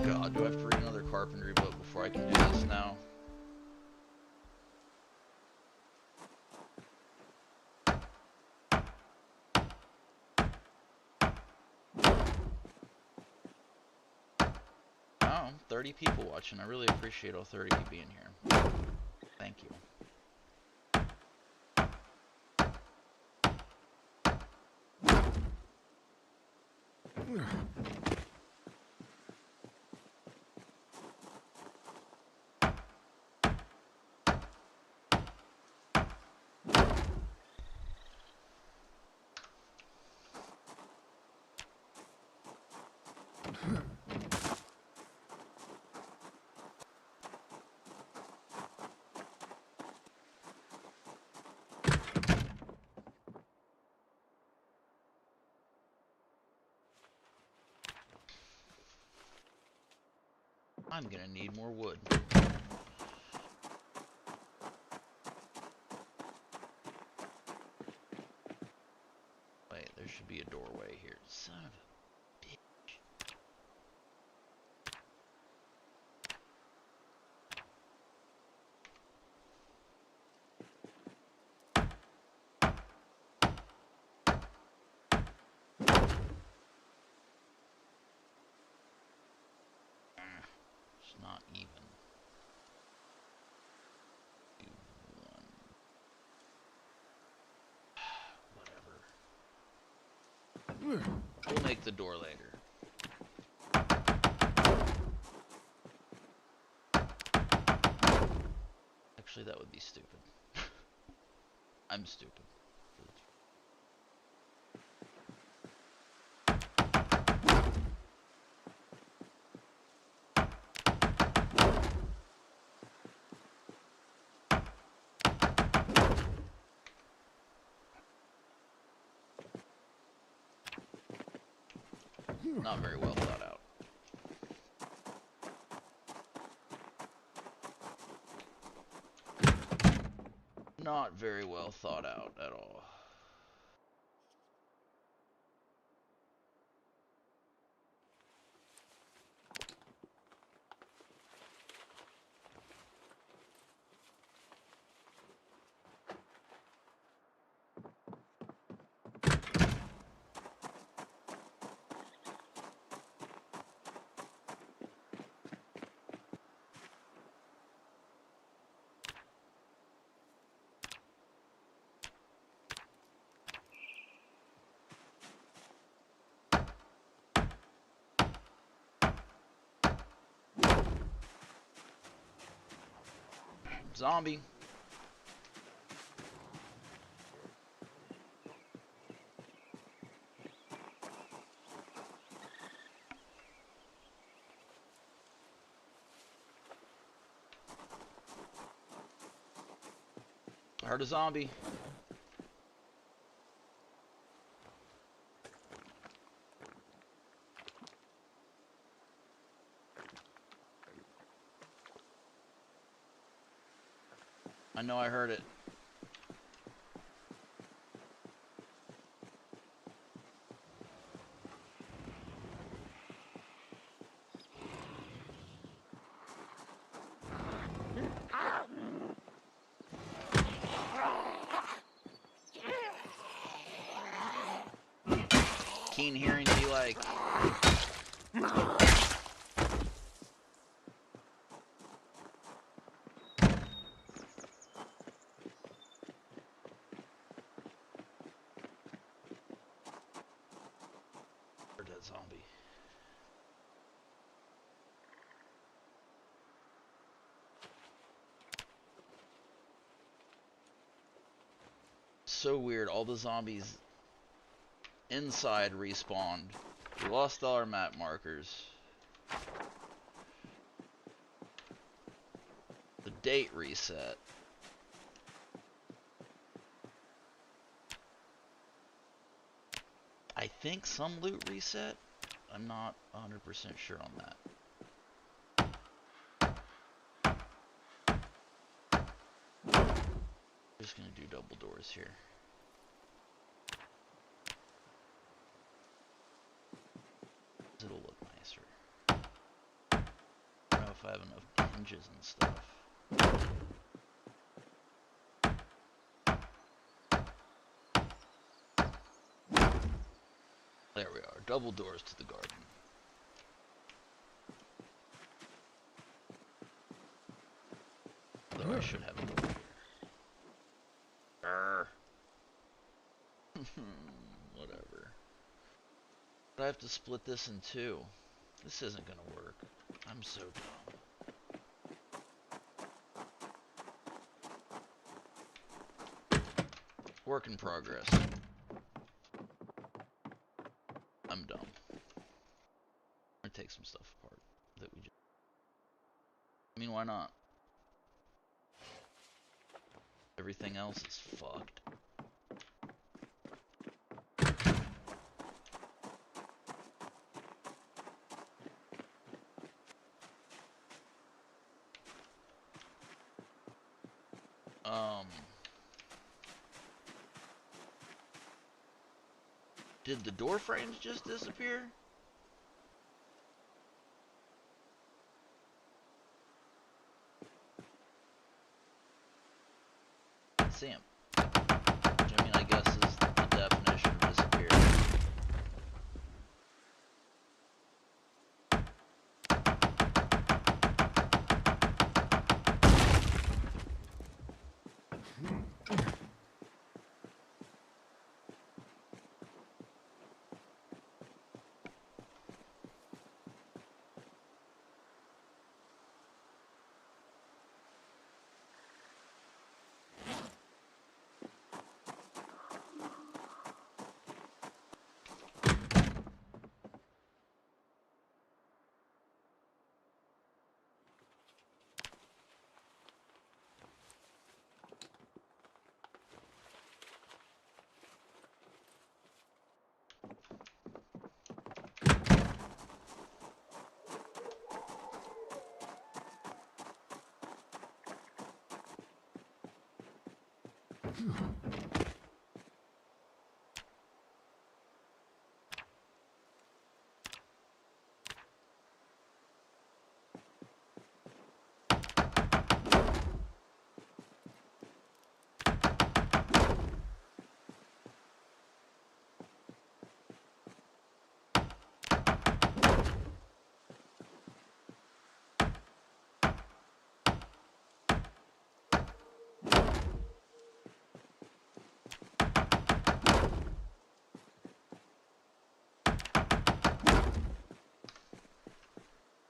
God, do I have to read another carpentry book before I can do this now? Oh, 30 people watching. I really appreciate all 30 of you being here. Thank you. I'm gonna need more wood. be a doorway here. Son of a bitch. It's not even. Whatever. We'll make the door later. Actually, that would be stupid. I'm stupid. Not very well thought out. Not very well thought out at all. Zombie. Heard a zombie. I know I heard it. Keen hearing be like... Dead zombie. So weird, all the zombies inside respawned. We lost all our map markers. The date reset. I think some loot reset. I'm not 100% sure on that. Just gonna do double doors here. It'll look nicer. I don't know if I have enough hinges and stuff. There we are, double doors to the garden. Though I should have a door here. Whatever. But I have to split this in two. This isn't gonna work. I'm so dumb. Work in progress. I'm dumb. I'm gonna take some stuff apart that we just... I mean, why not? Everything else is fucked. Did the door frames just disappear? See him. Which, I mean, I guess is the definition of disappear.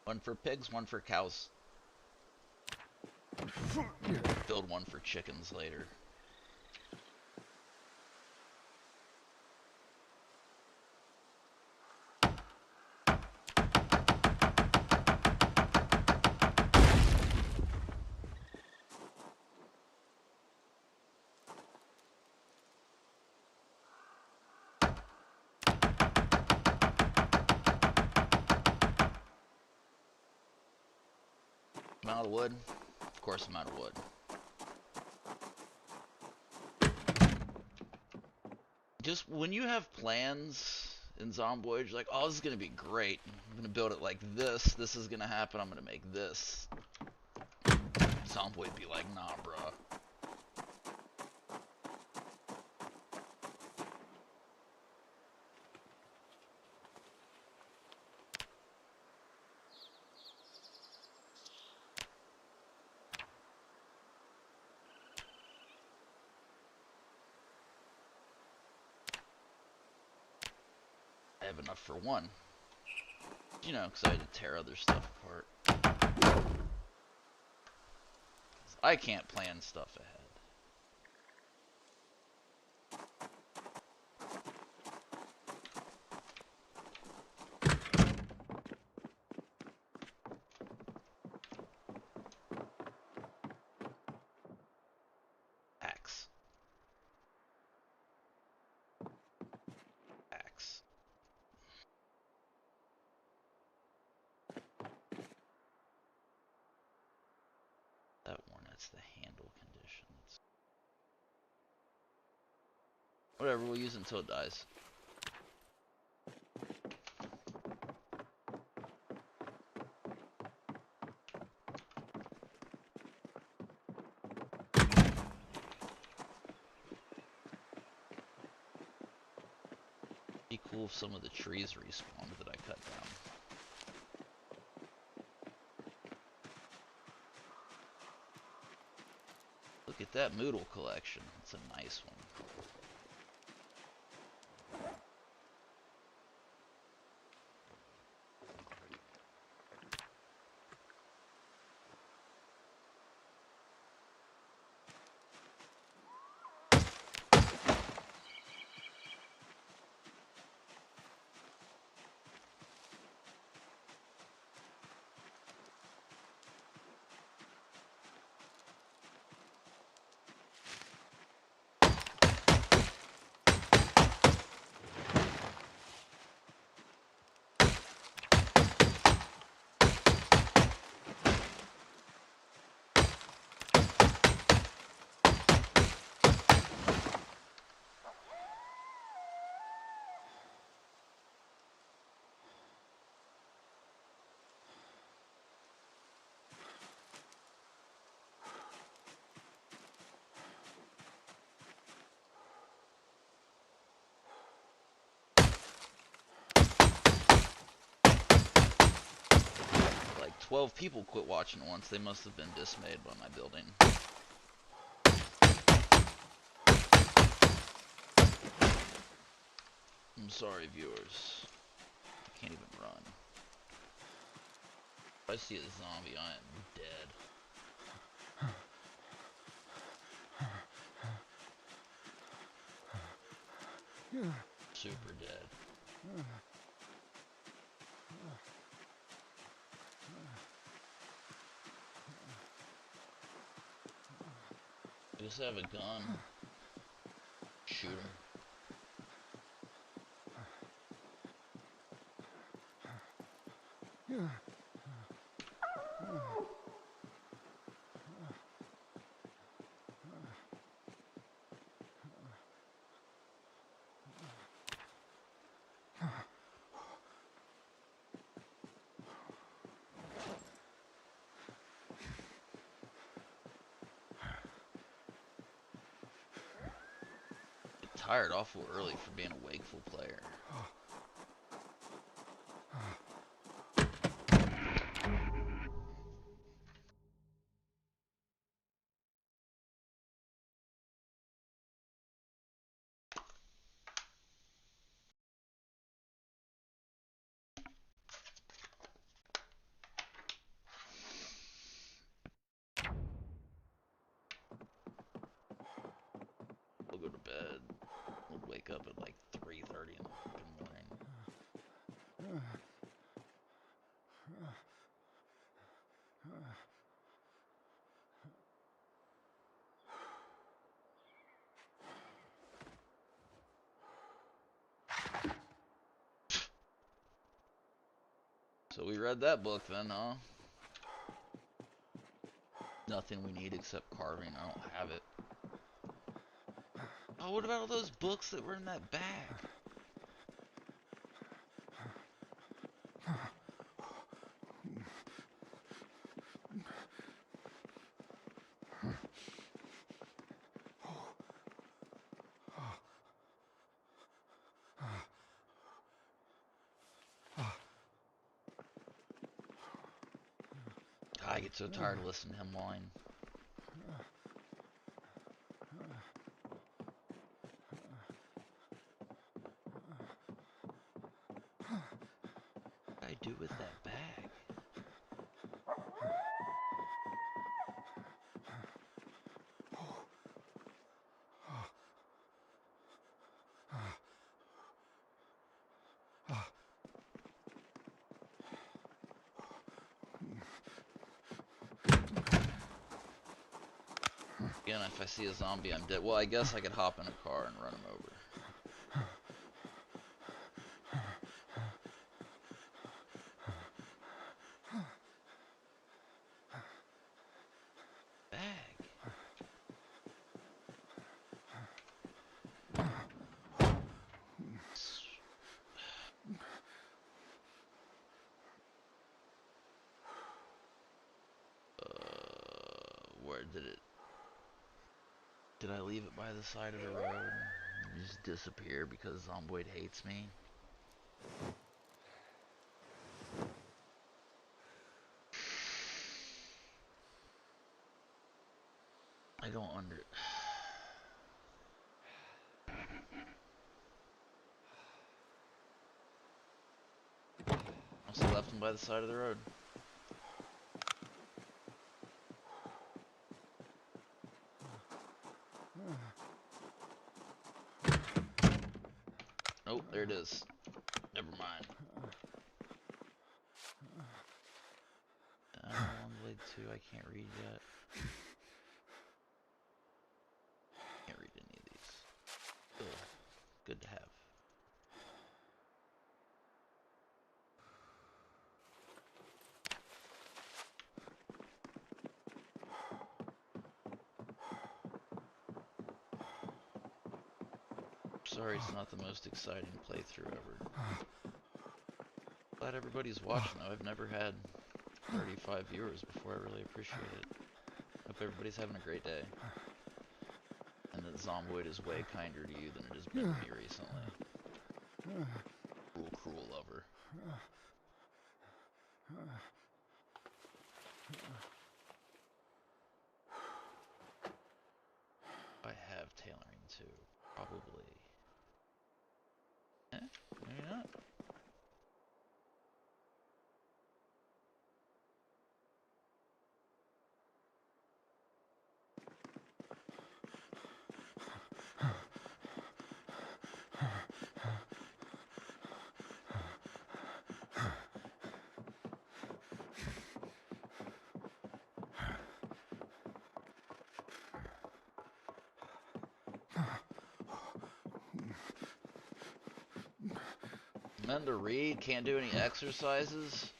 One for pigs, one for cows. Build one for chickens later. I'm out of wood. Of course I'm out of wood. Just when you have plans in Zomboid, you're like, oh, this is going to be great. I'm going to build it like this. This is going to happen. I'm going to make this. Zomboid be like, nah, bruh. I have enough for one. You know, because I had to tear other stuff apart. I can't plan stuff ahead. Axe. Axe. That one, that's the handle conditions. Whatever, we'll use it until it dies. Be cool if some of the trees respawned that I cut down. Look at that Moodle collection. It's a nice one. 12 people quit watching once. They must have been dismayed by my building. I'm sorry, viewers. I can't even run. If I see a zombie, I am dead. Super dead. Just have a gun. Shoot him. Tired awful early for being a wakeful player. We'll go to bed. We'll wake up at like 3:30 in the morning. So we read that book then, huh? Nothing we need except carving. I don't have it. Oh, what about all those books that were in that bag? I get so tired of listening to him whine. What did I do with that bag? Again, if I see a zombie, I'm dead. Well, I guess I could hop in a car and run him over. Where did it? Did I leave it by the side of the road and just disappear because Zomboid hates me? I don't under... Must have left him by the side of the road. Oh, there it is. Never mind. Long leg 2, I can't read yet. Can't read any of these. Ugh. Good to have. Sorry it's not the most exciting playthrough ever. Glad everybody's watching though. I've never had 35 viewers before. I really appreciate it. Hope everybody's having a great day. And that Zomboid is way kinder to you than it has been to me recently. Cruel, cruel lover. to. Probably. Maybe not. Meant to read, can't do any exercises.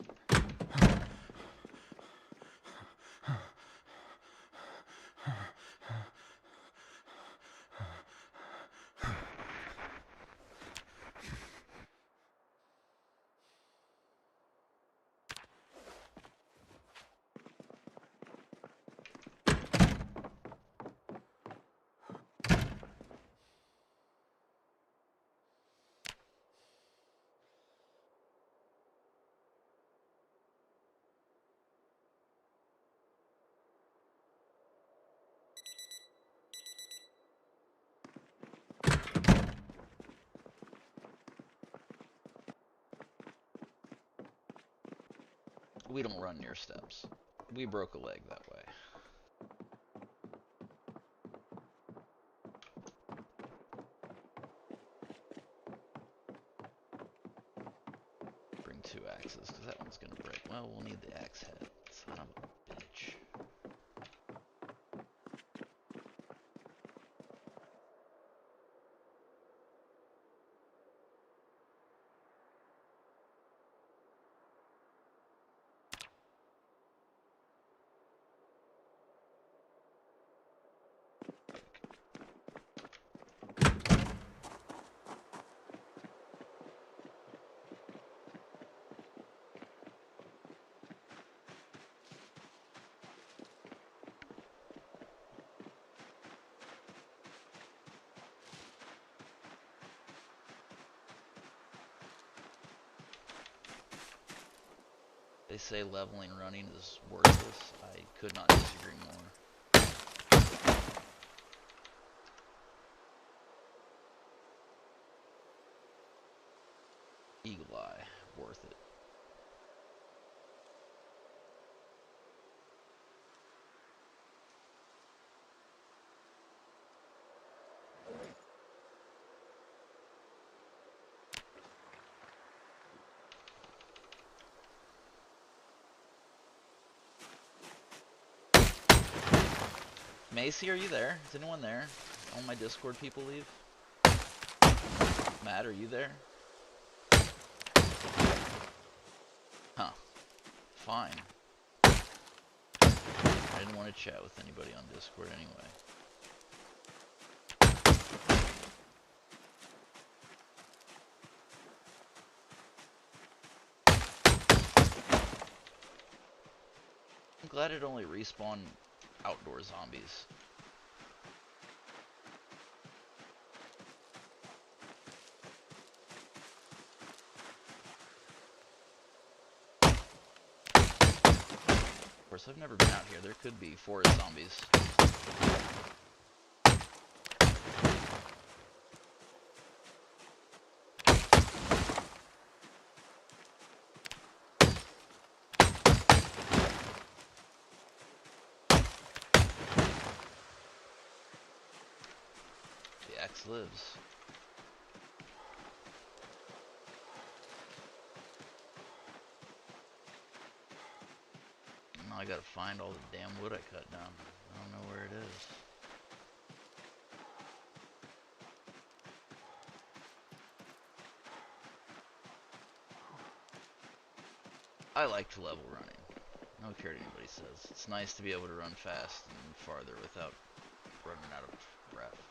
We don't run near steps. We broke a leg that way. Bring 2 axes, because that one's gonna break. Well, we'll need the axe head. Son of a bitch. They say leveling running is worthless. I could not disagree more. Eagle Eye, worth it. Macy, are you there? Is anyone there? All my Discord people leave? Matt, are you there? Huh. Fine. I didn't want to chat with anybody on Discord anyway. I'm glad it only respawned outdoor zombies. Of course, I've never been out here. There could be forest zombies. The axe lives. Now I gotta find all the damn wood I cut down. I don't know where it is. I like to level running. I don't care what anybody says. It's nice to be able to run fast and farther without running out of breath.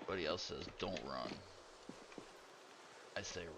Everybody else says don't run. I say run.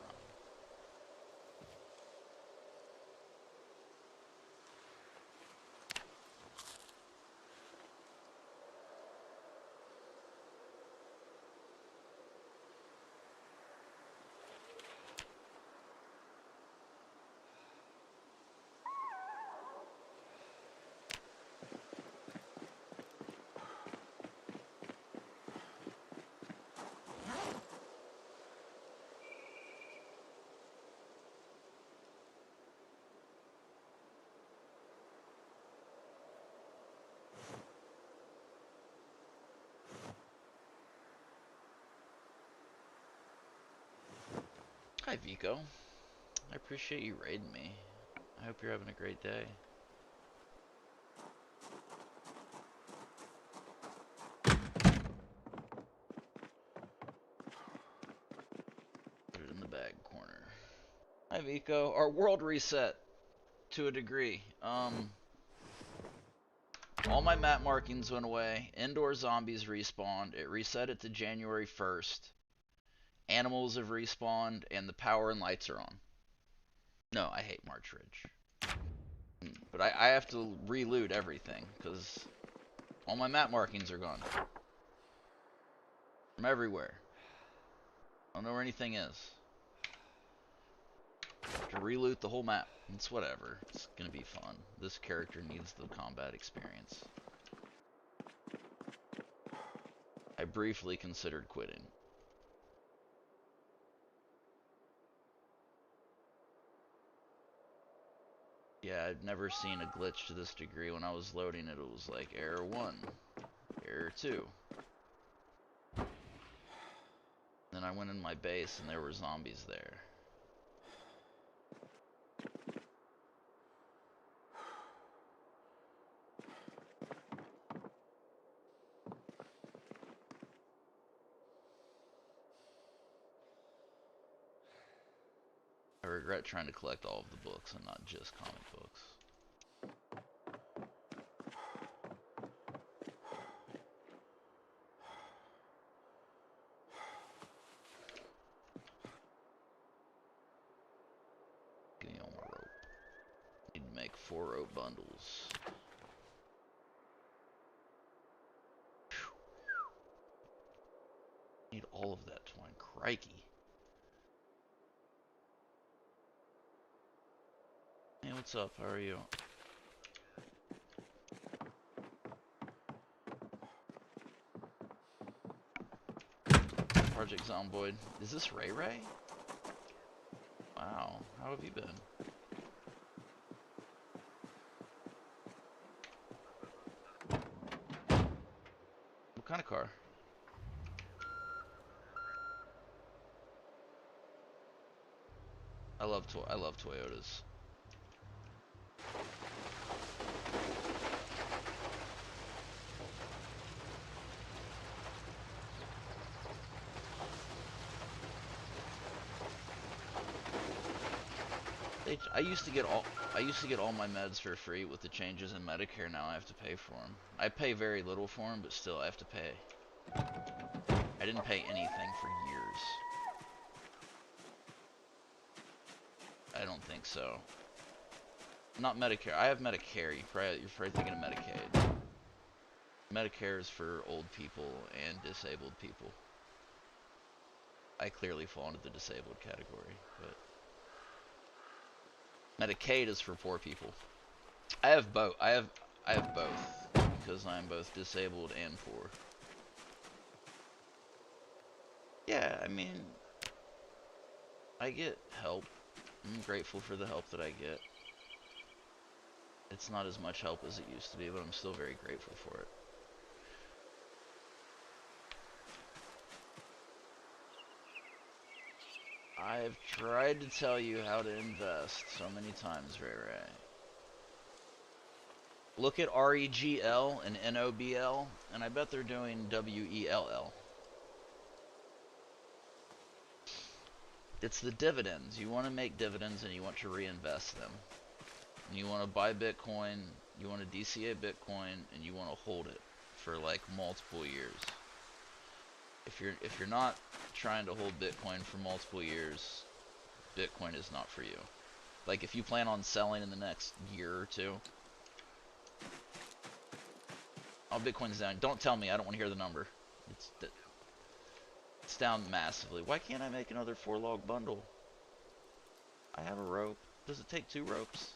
Hi, Vico. I appreciate you raiding me. I hope you're having a great day. Put it in the bag corner. Hi, Vico. Our world reset to a degree. All my map markings went away. Indoor zombies respawned. It reset it to January 1st. Animals have respawned, and the power and lights are on. No, I hate March Ridge. But I have to reloot everything, because all my map markings are gone. From everywhere. I don't know where anything is. To reloot the whole map. It's whatever. It's gonna be fun. This character needs the combat experience. I briefly considered quitting. Yeah, I've never seen a glitch to this degree. When I was loading it, it was like error 1, error 2. Then I went in my base and there were zombies there. I regret trying to collect all of the books and not just comic books. Give me all my rope. Need to make 4 rope bundles. Need all of that twine. Crikey. Hey, what's up? How are you? Project Zomboid. Is this Ray Ray? Wow. How have you been? What kind of car? I love Toyotas. I used to get all my meds for free. With the changes in Medicare, now I have to pay for them. I pay very little for them, but still I have to pay. I didn't pay anything for years. I don't think so. Not Medicare. I have Medicare. You're probably thinking of Medicaid. Medicare is for old people and disabled people. I clearly fall into the disabled category, but Medicaid is for poor people. I have both. I have both because I'm both disabled and poor. Yeah, I mean, I get help. I'm grateful for the help that I get. It's not as much help as it used to be, but I'm still very grateful for it. I've tried to tell you how to invest so many times, Ray Ray. Look at REGL and NOBL, and I bet they're doing WELL. It's the dividends. You want to make dividends and you want to reinvest them. And you want to buy Bitcoin, you want to DCA Bitcoin, and you want to hold it for like multiple years. If you're not trying to hold Bitcoin for multiple years, Bitcoin is not for you. Like if you plan on selling in the next year or two, oh, Bitcoin's down. Don't tell me. I don't want to hear the number. It's down massively. Why can't I make another 4-log bundle? I have a rope. Does it take 2 ropes?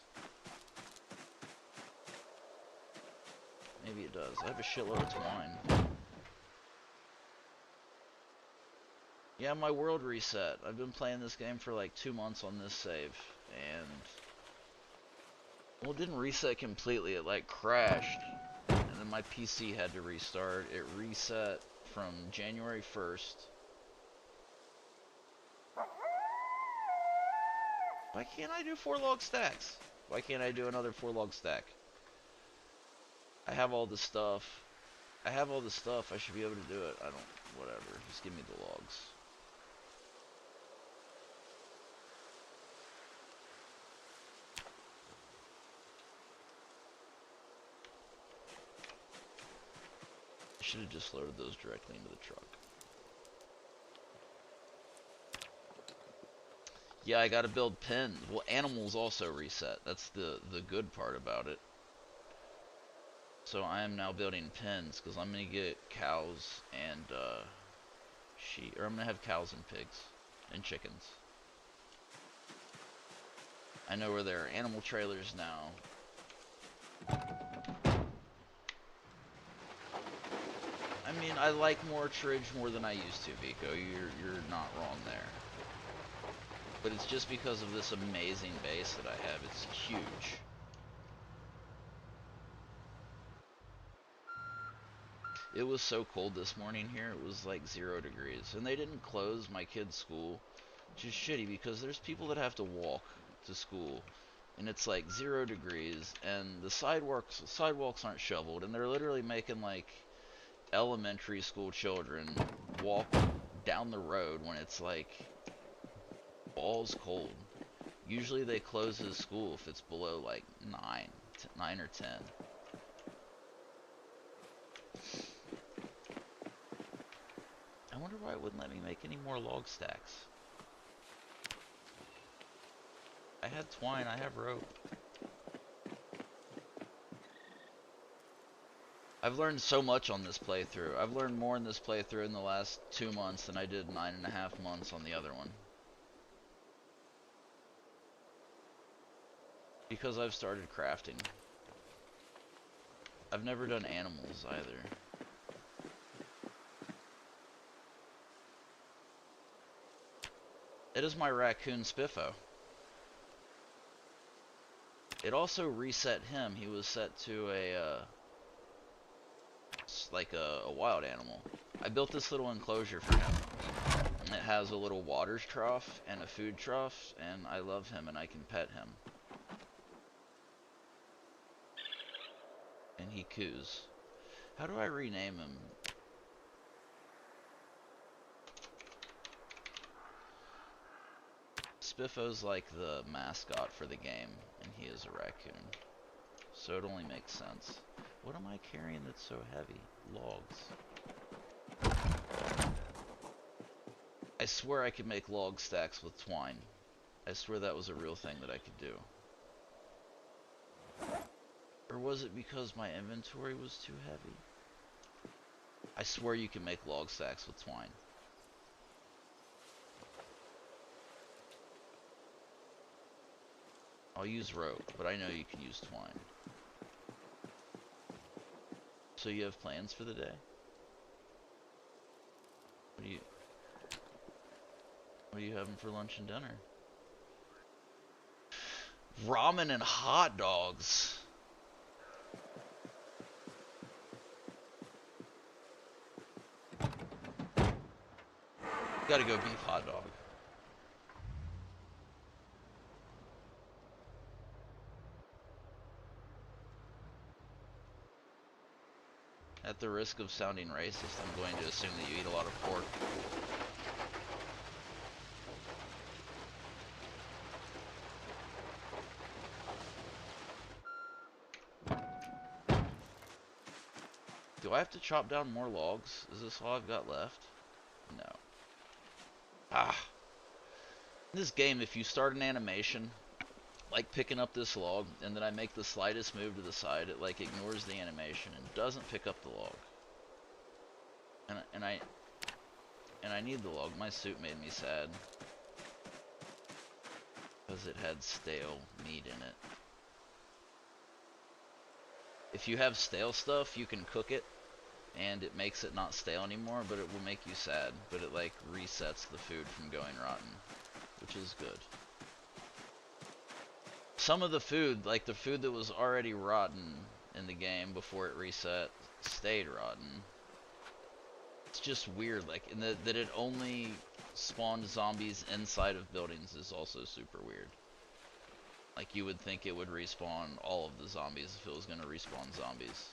Maybe it does. I have a shitload of twine. Yeah, my world reset. I've been playing this game for like 2 months on this save, and well, it didn't reset completely. It like crashed, and then my PC had to restart. It reset from January 1st. Why can't I do 4 log stacks? Why can't I do another 4 log stack? I have all the stuff. I have all the stuff. I should be able to do it. I don't... Whatever. Just give me the logs. I should have just loaded those directly into the truck. Yeah, I gotta build pens. Well, animals also reset. That's the good part about it. So I am now building pens because I'm gonna get cows and sheep, or I'm gonna have cows and pigs and chickens. I know where there are animal trailers now. I mean, I like Mortridge more than I used to, Vico. You're not wrong there. But it's just because of this amazing base that I have. It's huge. It was so cold this morning here. It was like 0 degrees. And they didn't close my kids' school, which is shitty because there's people that have to walk to school. And it's like 0 degrees. And the sidewalks aren't shoveled. And they're literally making like elementary school children walk down the road when it's like balls cold. Usually they close the school if it's below like 9 or 10. I wonder why it wouldn't let me make any more log stacks. I had twine, I have rope. I've learned so much on this playthrough. I've learned more in this playthrough in the last 2 months than I did 9.5 months on the other one. Because I've started crafting. I've never done animals either. It is my raccoon Spiffo. It also reset him. He was set to a wild animal. I built this little enclosure for him. It has a little water trough and a food trough, and I love him and I can pet him. And he coos. How do I rename him? Spiffo's like the mascot for the game, and he is a raccoon. So it only makes sense. What am I carrying that's so heavy? Logs. I swear I could make log stacks with twine. I swear that was a real thing that I could do. Or was it because my inventory was too heavy? I swear you can make log stacks with twine. I'll use rope, but I know you can use twine. So you have plans for the day? What are you having for lunch and dinner? Ramen and hot dogs. Gotta go beef hot dog. At the risk of sounding racist, I'm going to assume that you eat a lot of pork. Do I have to chop down more logs? Is this all I've got left? No. Ah. In this game, if you start an animation, like picking up this log, and then I make the slightest move to the side, it like ignores the animation and doesn't pick up the log. And I need the log. My suit made me sad because it had stale meat in it. If you have stale stuff, you can cook it and it makes it not stale anymore, but it will make you sad. But it like resets the food from going rotten, which is good. Some of the food, like the food that was already rotten in the game before it reset, stayed rotten. It's just weird, like, and that it only spawned zombies inside of buildings is also super weird. Like, you would think it would respawn all of the zombies if it was gonna respawn zombies.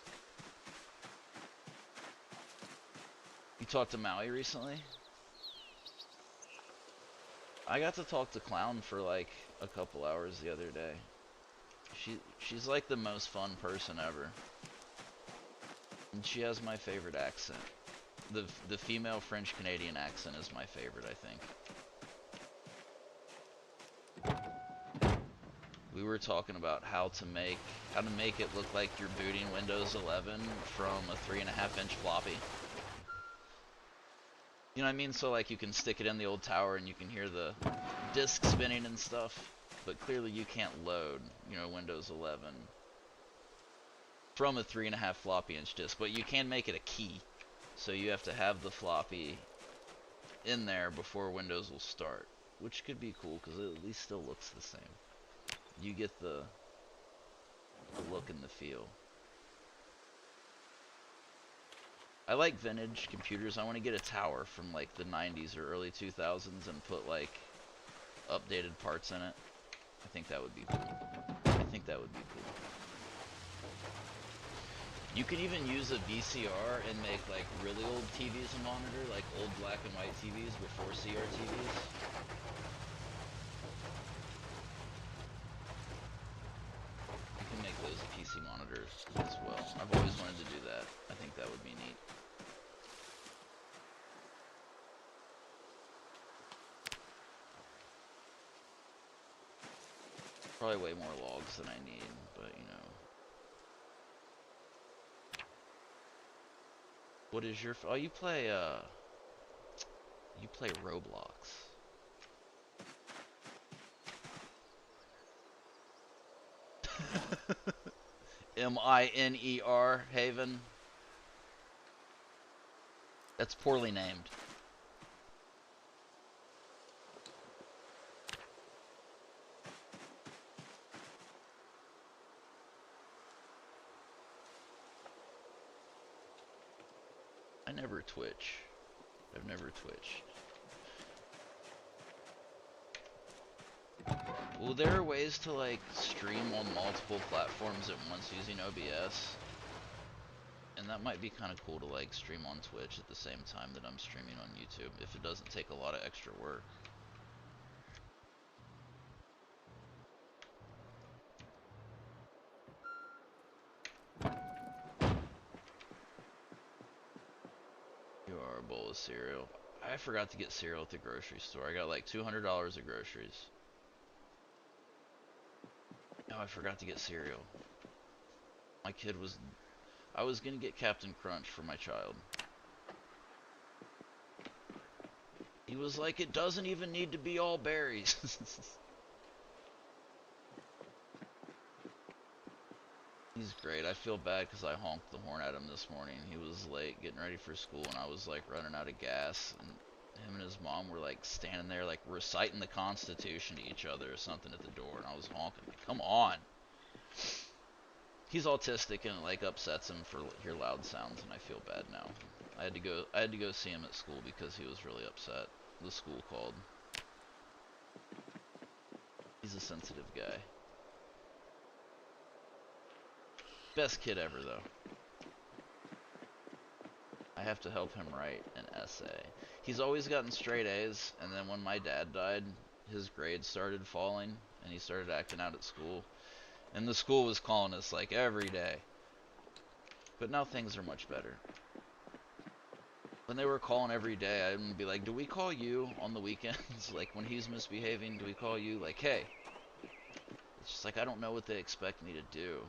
You talked to Maui recently? I got to talk to Clown for like a couple hours the other day. She's like the most fun person ever. And she has my favorite accent. The female French Canadian accent is my favorite, I think. We were talking about how to make it look like you're booting Windows 11 from a 3.5-inch floppy. You know what I mean? So like you can stick it in the old tower and you can hear the disk spinning and stuff, but clearly you can't load, you know, Windows 11 from a 3.5 floppy inch disk, but you can make it a key. So you have to have the floppy in there before Windows will start, which could be cool because it at least still looks the same. You get the look and the feel. I like vintage computers. I want to get a tower from like the 90s or early 2000s and put like updated parts in it. I think that would be cool. I think that would be cool. You can even use a VCR and make like really old TVs a monitor, like old black and white TVs before CRTVs. You can make those PC monitors as well. I've always wanted to do that. I think that would be neat. Probably way more logs than I need, but you know. What is your... Oh, you play Roblox. Miner, Haven. That's poorly named. I never Twitch. I've never Twitched. Well, there are ways to like stream on multiple platforms at once using OBS. And that might be kind of cool to like stream on Twitch at the same time that I'm streaming on YouTube, if it doesn't take a lot of extra work. You are a bowl of cereal. I forgot to get cereal at the grocery store. I got like $200 of groceries. No, I forgot to get cereal. My kid was... I was gonna get Captain Crunch for my child. He was like, it doesn't even need to be all berries. He's great. I feel bad because I honked the horn at him this morning. He was late getting ready for school and I was like running out of gas, and him and his mom were like standing there like reciting the Constitution to each other or something at the door, and I was honking. Come on. He's autistic and it like upsets him for hear loud sounds, and I feel bad now. I had to go see him at school because he was really upset. The school called. He's a sensitive guy. Best kid ever, though. I have to help him write an essay. He's always gotten straight A's, and then when my dad died, his grades started falling, and he started acting out at school. And the school was calling us, like, every day. But now things are much better. When they were calling every day, I would be like, do we call you on the weekends? Like, when he's misbehaving, do we call you? Like, hey. It's just like, I don't know what they expect me to do.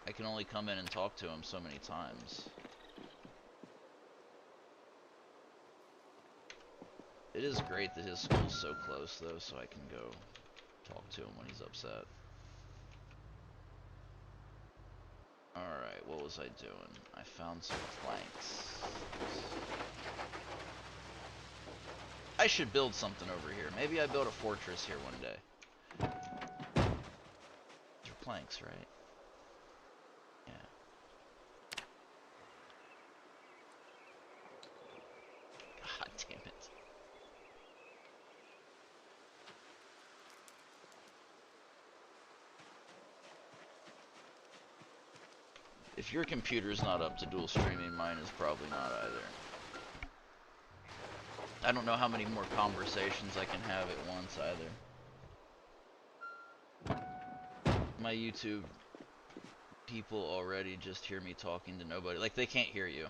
I can only come in and talk to him so many times. It is great that his school's so close, though, so I can go talk to him when he's upset. Alright, what was I doing? I found some planks. I should build something over here. Maybe I build a fortress here one day. They're planks, right? Yeah. God damn it. If your computer's not up to dual streaming, mine is probably not either. I don't know how many more conversations I can have at once either. My YouTube people already just hear me talking to nobody. Like, they can't hear you.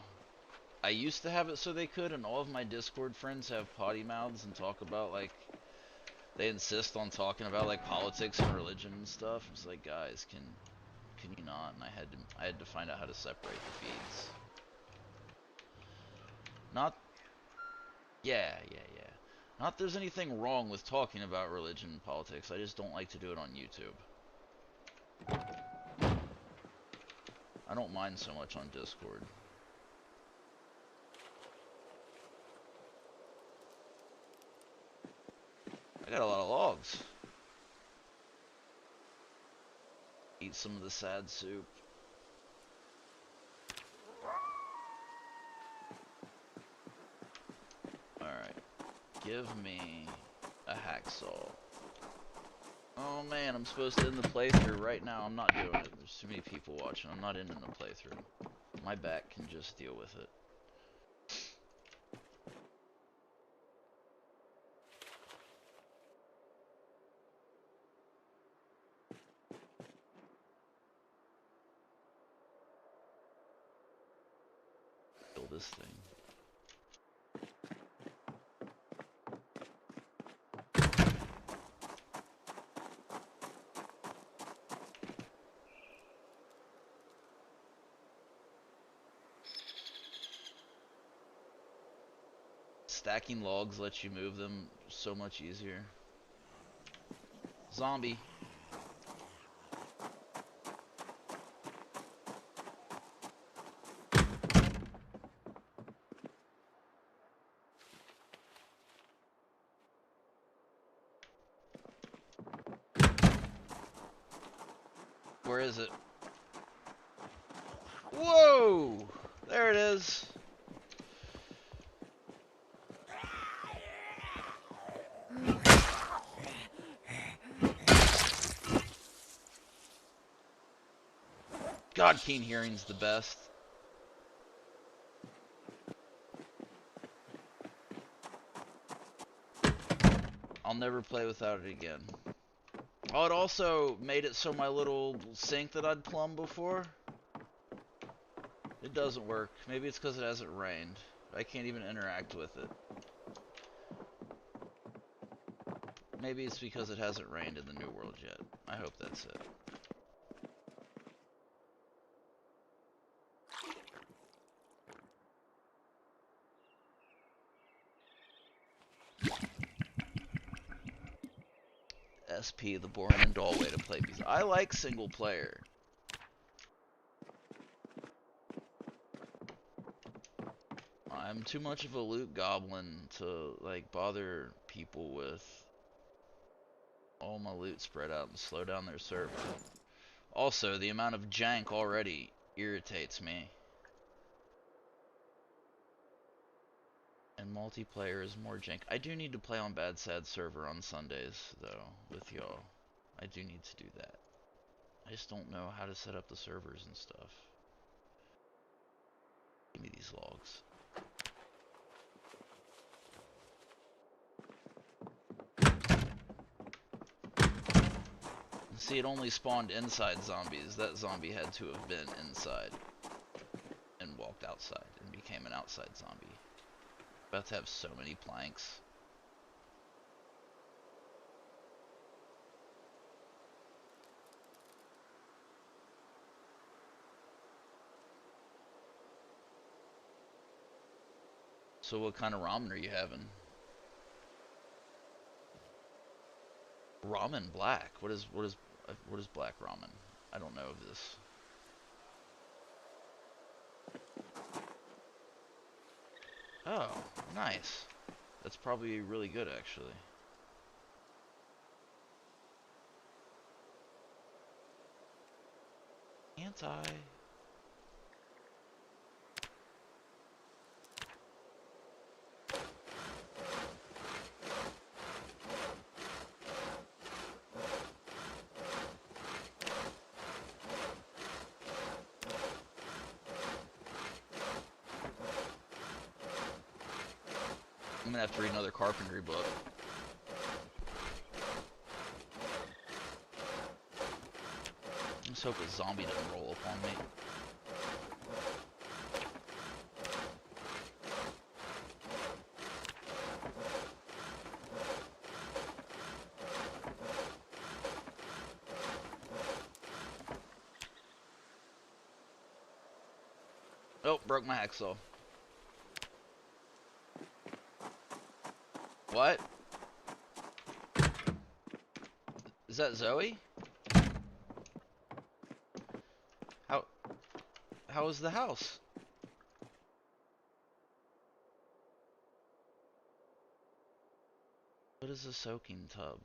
I used to have it so they could, and all of my Discord friends have potty mouths and talk about, like, they insist on talking about, like, politics and religion and stuff. It's like, guys, can you not? And I had to find out how to separate the feeds. Not, yeah. Not there's anything wrong with talking about religion and politics. I just don't like to do it on YouTube. I don't mind so much on Discord. I got a lot of logs. Eat some of the sad soup. Alright. Give me a hacksaw. Oh man, I'm supposed to end the playthrough right now. I'm not doing it. There's too many people watching. I'm not ending the playthrough. My back can just deal with it. Kill this thing. Stacking logs lets you move them so much easier. Zombie. Where is it? Whoa! There it is. God, keen hearing's the best. I'll never play without it again. Oh, it also made it so my little sink that I'd plumbed before, it doesn't work. Maybe it's because it hasn't rained. I can't even interact with it. Maybe it's because it hasn't rained in the New World yet. I hope that's it. SP, the boring and dull way to play these. I like single player. I'm too much of a loot goblin to, like, bother people with all my loot spread out and slow down their server. Also, the amount of jank already irritates me. And multiplayer is more jank. I do need to play on Bad Sad server on Sundays, though, with y'all. I do need to do that. I just don't know how to set up the servers and stuff. Give me these logs. See, it only spawned inside zombies. That zombie had to have been inside and walked outside and became an outside zombie. About to have so many planks. So what kind of ramen are you having? Ramen black? What is black ramen? I don't know of this. Oh, nice. That's probably really good, actually. Anti. I'm gonna have to read another carpentry book. Let's hope a zombie doesn't roll up on me. Oh, broke my hacksaw. What? Is that Zoe? How is the house? What is a soaking tub?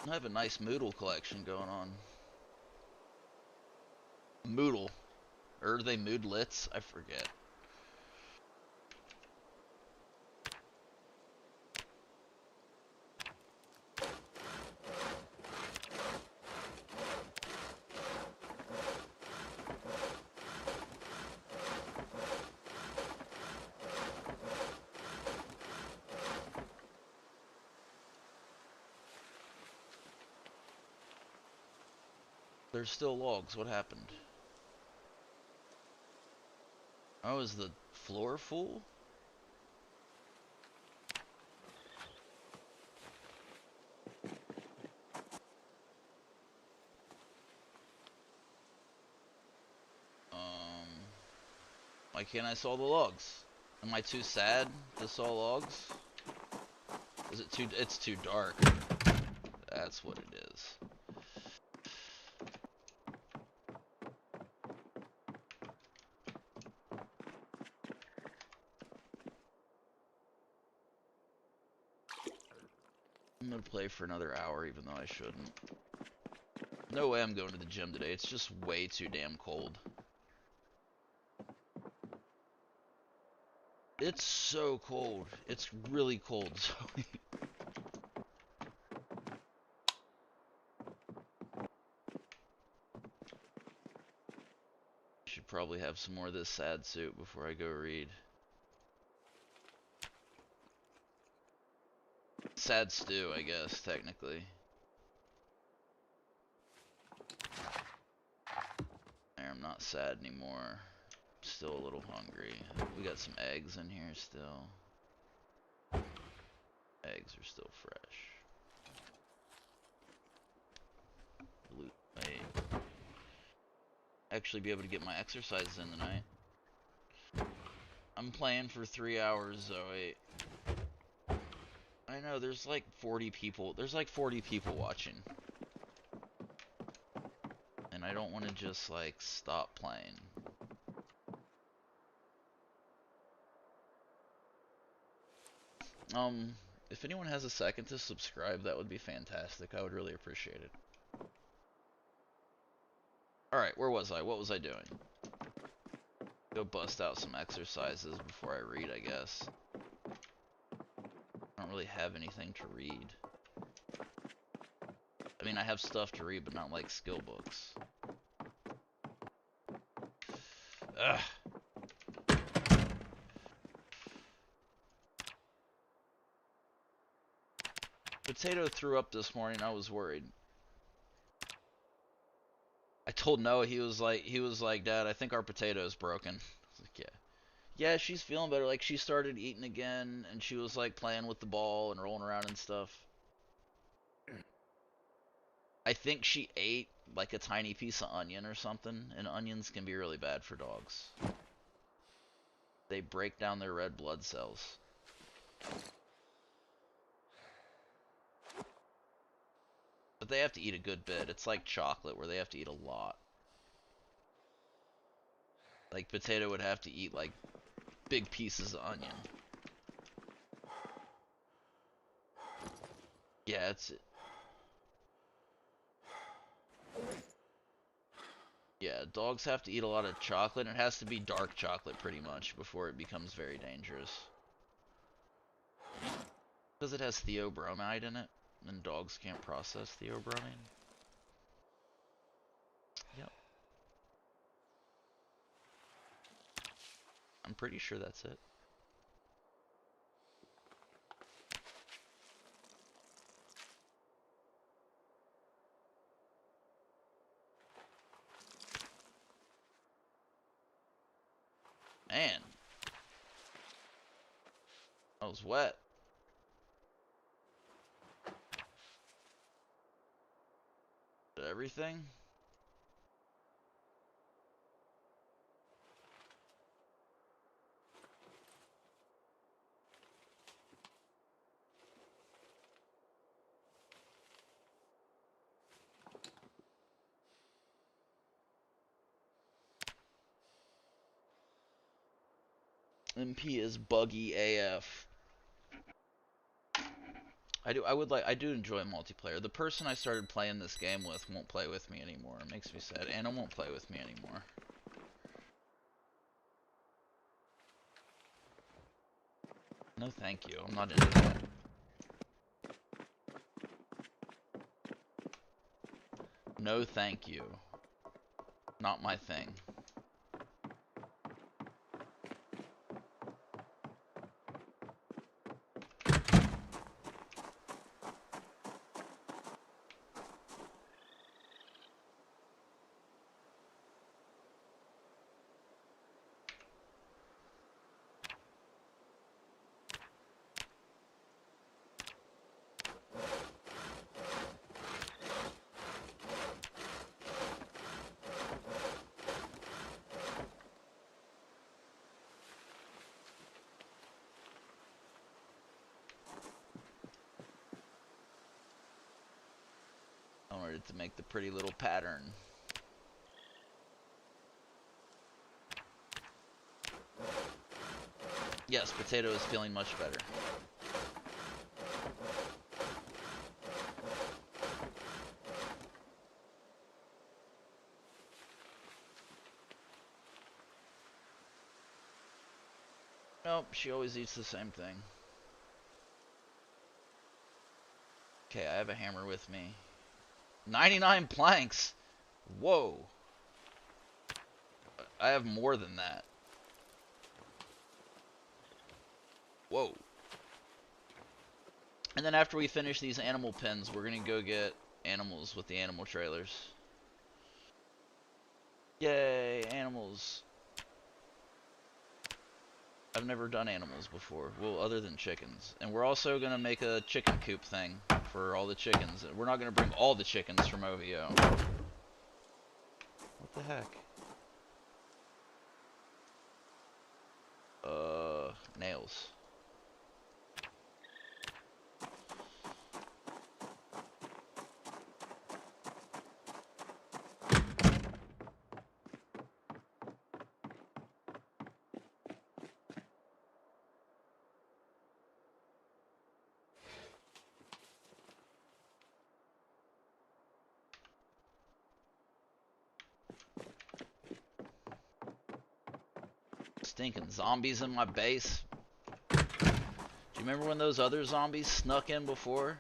I have a nice Moodle collection going on. Moodle. Or are they Moodlets? I forget. There's still logs. What happened? Oh, is the floor full? Why can't I saw the logs? Am I too sad to saw logs? Is it too... It's too dark. That's what it is. I'm gonna play for another hour even though I shouldn't. No way I'm going to the gym today. It's just way too damn cold. It's so cold. It's really cold, Zoe. Should probably have some more of this sad soup before I go read. Sad stew, I guess, technically. There, I'm not sad anymore. Still a little hungry. We got some eggs in here still. Eggs are still fresh. Loot. Wait. Actually be able to get my exercises in tonight. I'm playing for 3 hours, Zoe. I know, there's like 40 people. There's like 40 people watching. And I don't want to just like stop playing. If anyone has a second to subscribe, that would be fantastic. I would really appreciate it. Alright, where was I? What was I doing? Go bust out some exercises before I read, I guess. I don't really have anything to read. I mean, I have stuff to read, but not like skill books. Ugh. Potato threw up this morning. I was worried. I told Noah, he was like, Dad, I think our potato's broken. I was like, yeah. Yeah, she's feeling better. Like, she started eating again, and she was like playing with the ball and rolling around and stuff. I think she ate like a tiny piece of onion or something, and onions can be really bad for dogs. They break down their red blood cells. But they have to eat a good bit. It's like chocolate where they have to eat a lot. Like Potato would have to eat like big pieces of onion. Yeah, it's... Yeah, dogs have to eat a lot of chocolate, and it has to be dark chocolate pretty much before it becomes very dangerous. Because it has theobromide in it. And dogs can't process the O'Brien. Yep. I'm pretty sure that's it. Man. That was wet. Everything? MP is buggy AF. I do enjoy multiplayer. The person I started playing this game with won't play with me anymore. It makes me sad. Anna won't play with me anymore. No thank you. I'm not into that. No thank you. Not my thing. I wanted to make the pretty little pattern. Yes, potato is feeling much better. Nope, she always eats the same thing. Okay, I have a hammer with me. 99 planks! Whoa. I have more than that. Whoa. And then after we finish these animal pens, we're gonna go get animals with the animal trailers. Yay, animals. I've never done animals before. Well, other than chickens. And we're also gonna make a chicken coop thing for all the chickens. We're not gonna bring all the chickens from OVO. What the heck? Nails. Stinking zombies in my base. Do you remember when those other zombies snuck in before?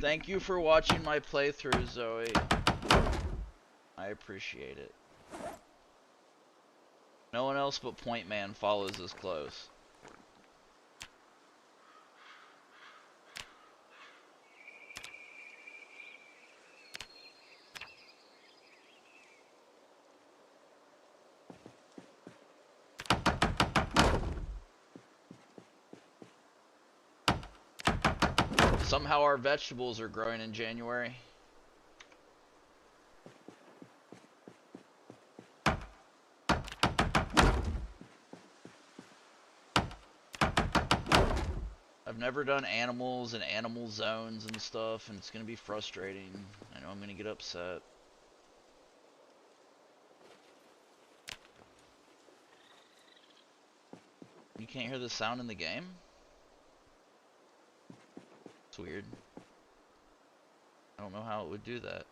Thank you for watching my playthrough, Zoe. I appreciate it. No one else but Point Man follows us close. Somehow our vegetables are growing in January. I've never done animals and animal zones and stuff, and it's going to be frustrating. I know I'm going to get upset. You can't hear the sound in the game? It's weird. I don't know how it would do that.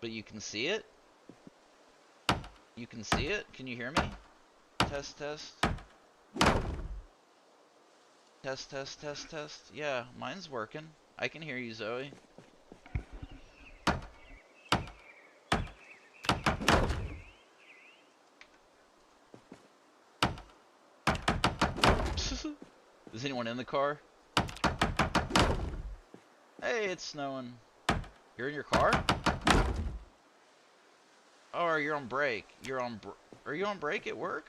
But you can see it? You can see it? Can you hear me? Test, test. Test, test, test, test. Yeah, mine's working. I can hear you, Zoe. Is anyone in the car? Hey, it's snowing. You're in your car? Oh, you're on break. Are you on break at work?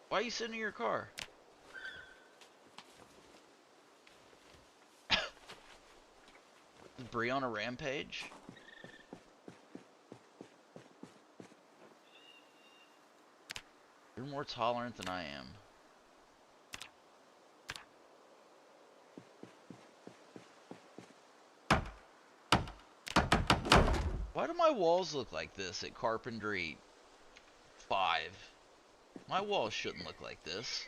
Why are you sitting in your car? Is Bree on a rampage? You're more tolerant than I am. Why do my walls look like this at Carpentry 5? My walls shouldn't look like this.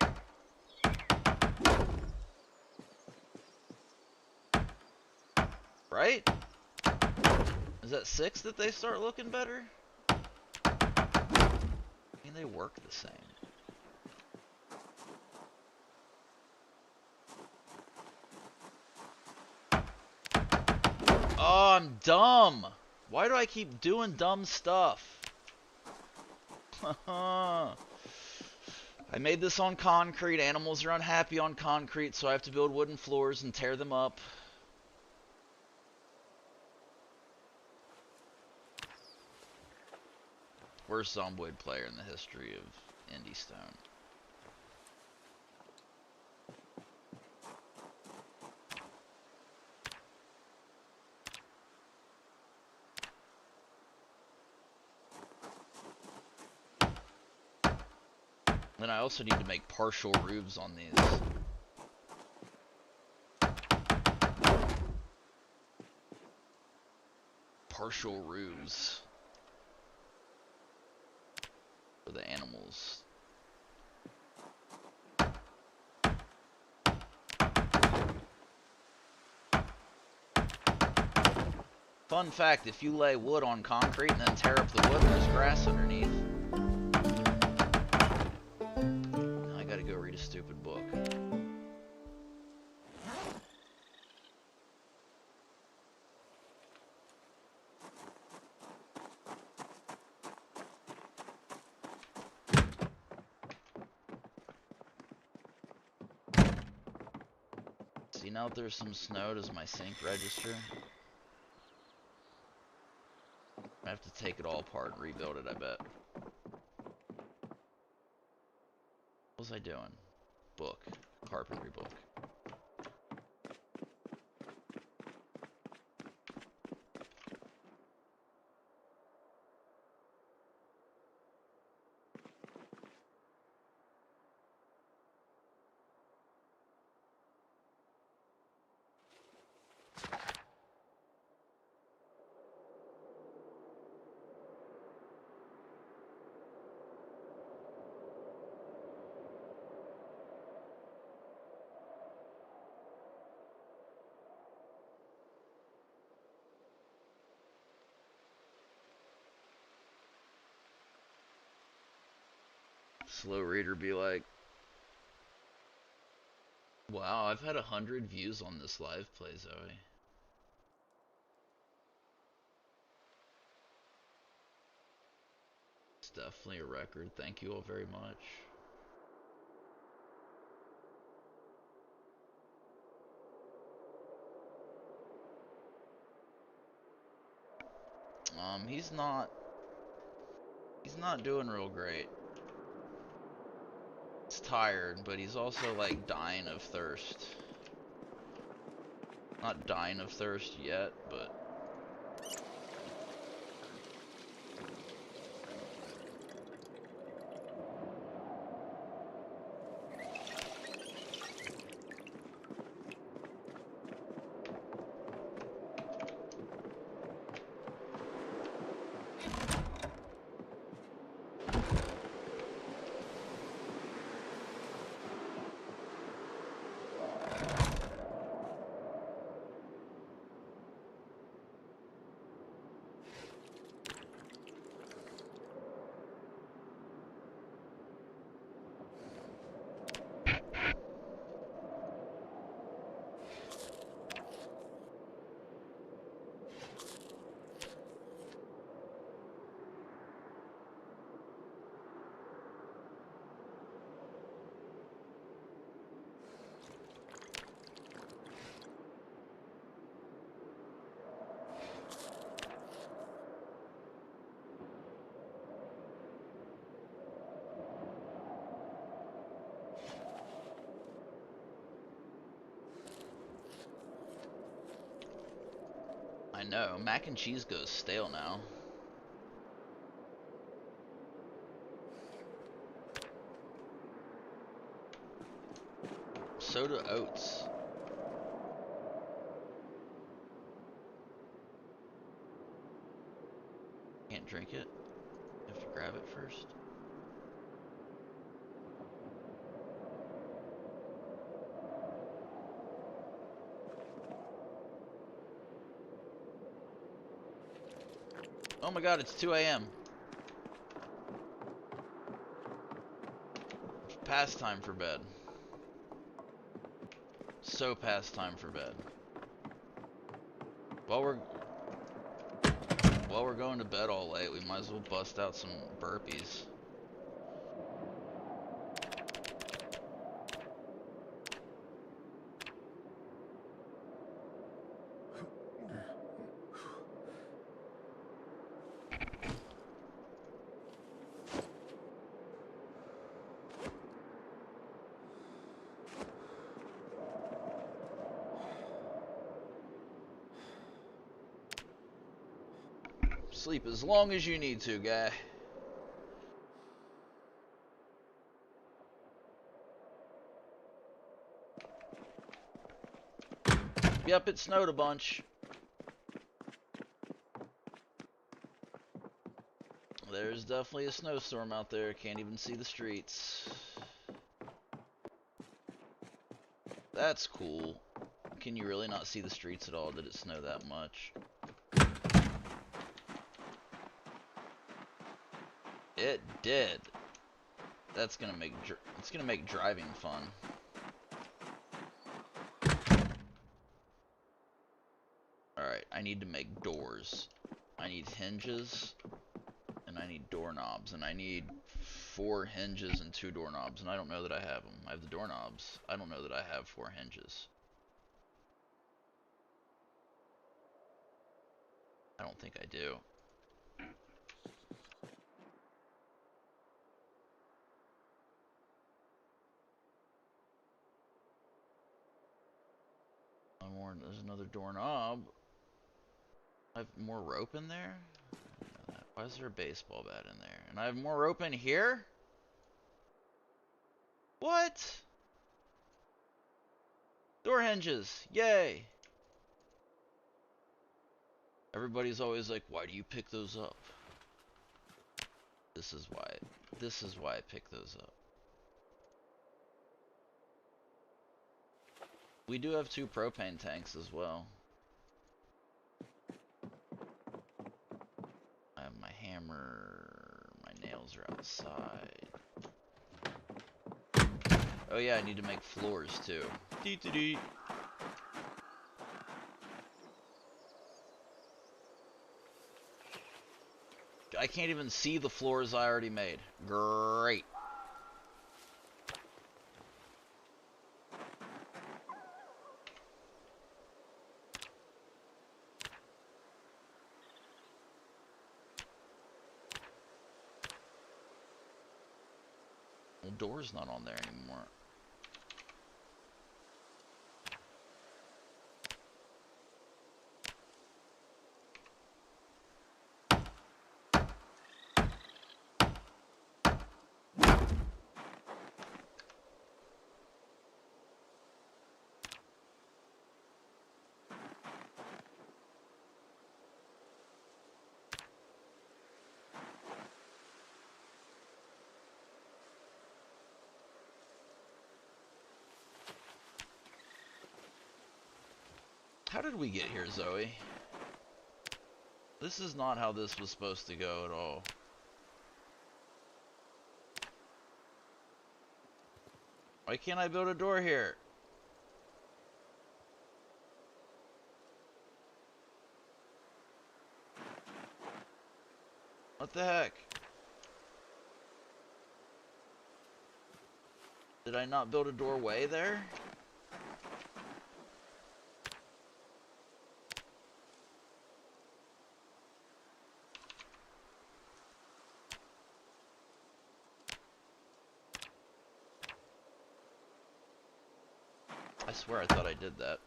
Right? Is that 6 that they start looking better? I mean, they work the same. Oh, I'm dumb! Why do I keep doing dumb stuff? I made this on concrete. Animals are unhappy on concrete, so I have to build wooden floors and tear them up. Worst Zomboid player in the history of Indie Stone. Then I also need to make partial roofs on these. Partial roofs for the animals. Fun fact, if you lay wood on concrete and then tear up the wood, there's grass underneath. Now I gotta go read a stupid book. See, now that there's some snow, does my sink register? I have to take it all apart and rebuild it, I bet. What was I doing? Book. Carpentry book. Slow reader be like, wow, I've had 100 views on this live play, Zoe. It's definitely a record. Thank you all very much. He's not doing real great. He's tired, but he's also like dying of thirst. Not dying of thirst yet, but know. Mac and cheese goes stale now. So do oats. Can't drink it. You have to grab it first. Oh my god, it's 2 a.m. It's past time for bed. So past time for bed. While we're going to bed all late, we might as well bust out some burpees. Sleep as long as you need to, guy. Yep, it snowed a bunch. There's definitely a snowstorm out there. Can't even see the streets. That's cool. Can you really not see the streets at all? Did it snow that much? It did. That's gonna make it's gonna make driving fun. Alright, I need to make doors. I need hinges, and I need doorknobs, and I need 4 hinges and 2 doorknobs, and I don't know that I have them. I have the doorknobs. I don't know that I have 4 hinges. I don't think I do. There's another doorknob. I have more rope in there? I didn't know that. Why is there a baseball bat in there? And I have more rope in here? What? Door hinges. Yay. Everybody's always like, why do you pick those up? This is why. This is why I pick those up. We do have 2 propane tanks as well. I have my hammer. My nails are outside. Oh yeah, I need to make floors too. Dee-dee-dee. I can't even see the floors I already made. Great. Well, door's not on there anymore. How did we get here, Zoe? This is not how this was supposed to go at all. Why can't I build a door here? What the heck? Did I not build a doorway there? I swear I thought I did that.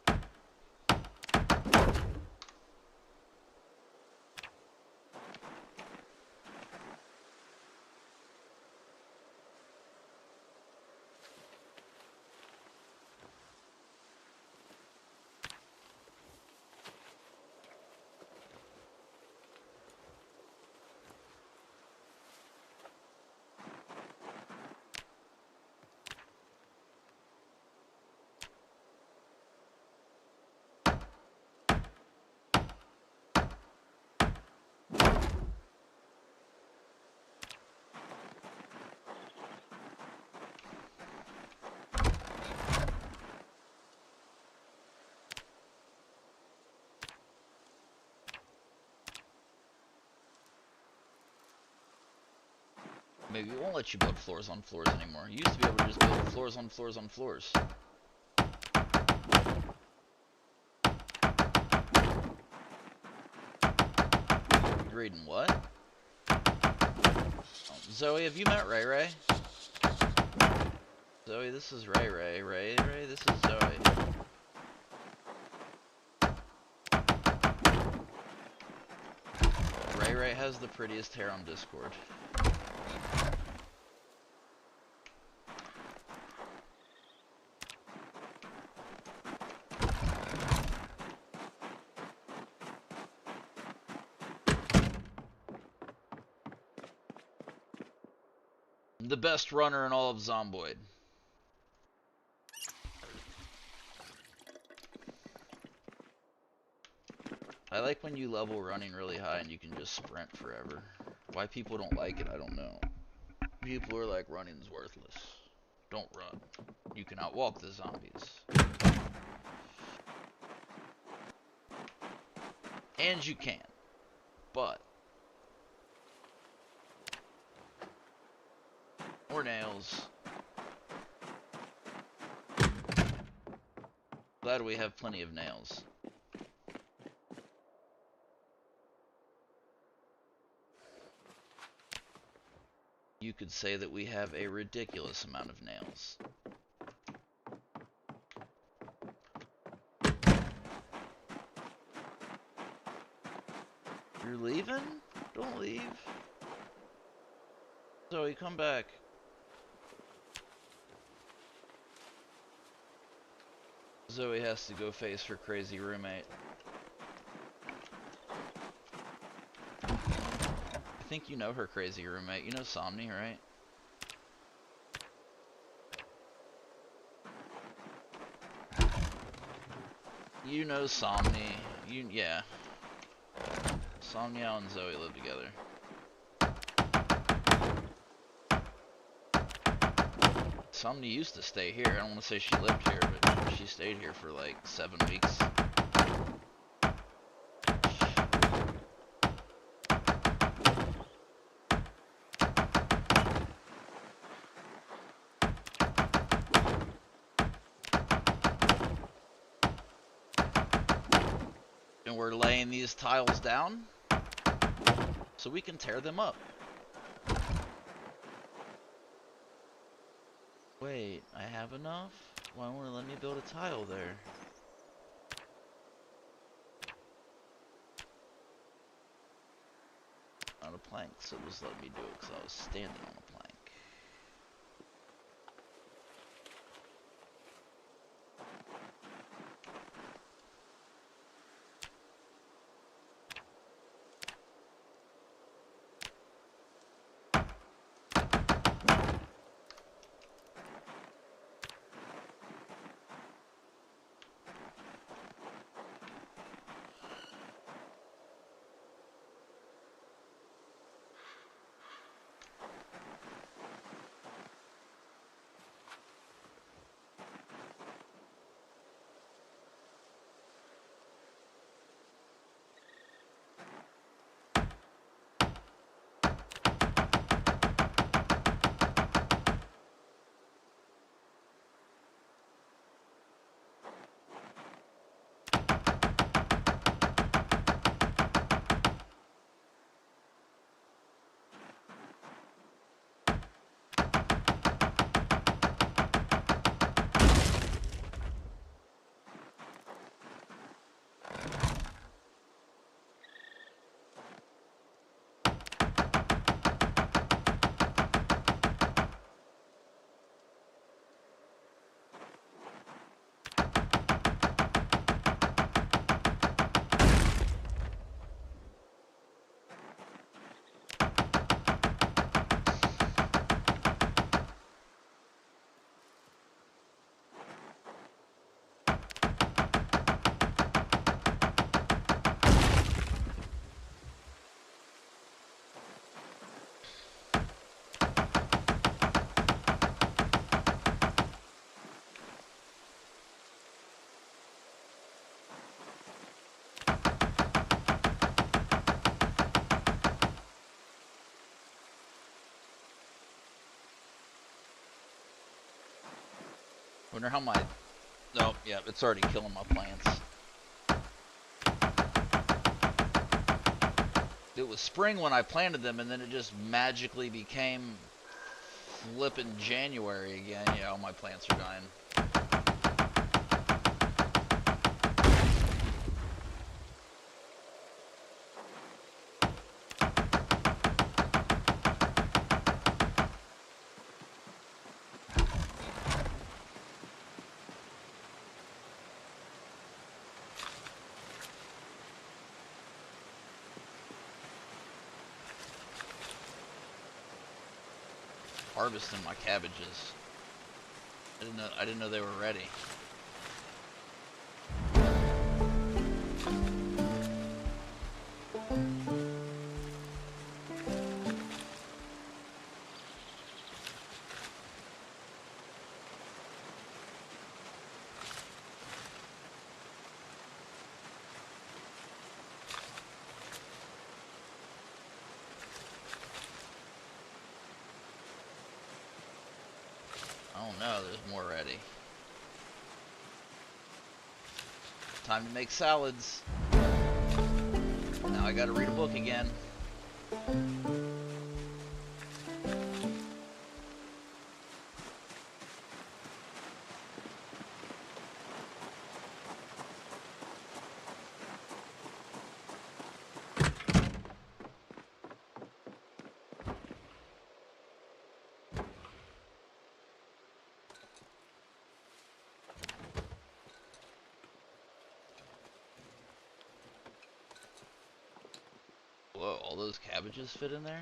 Maybe it won't let you build floors on floors anymore. You used to be able to just build floors on floors on floors. Reading what? Oh, Zoe, have you met Ray Ray? Zoe, this is Ray Ray. Ray Ray, this is Zoe. Ray Ray has the prettiest hair on Discord. The best runner in all of Zomboid. I like when you level running really high and you can just sprint forever. Why people don't like it, I don't know. People are like, running's worthless. Don't run. You can outwalk the zombies. And you can. But more nails. Glad we have plenty of nails. You could say that we have a ridiculous amount of nails. You're leaving? Don't leave. Zoe, come back. Zoe has to go face her crazy roommate. I think you know her crazy roommate. You know Somni, right? You know Somni. Yeah. Somnia and Zoe live together. Somni used to stay here. I don't want to say she lived here, but she stayed here for like 7 weeks. And we're laying these tiles down so we can tear them up. Wait, I have enough? Why won't it let me build a tile there? On a plank, so just let me do it because I was standing on a plank. Wonder how my... Oh, yeah, it's already killing my plants. It was spring when I planted them, and then it just magically became flipping January again. Yeah, all my plants are dying. Harvesting my cabbages. I didn't know they were ready. Oh no, there's more ready. Time to make salads. Now I gotta read a book again. Whoa, all those cabbages fit in there?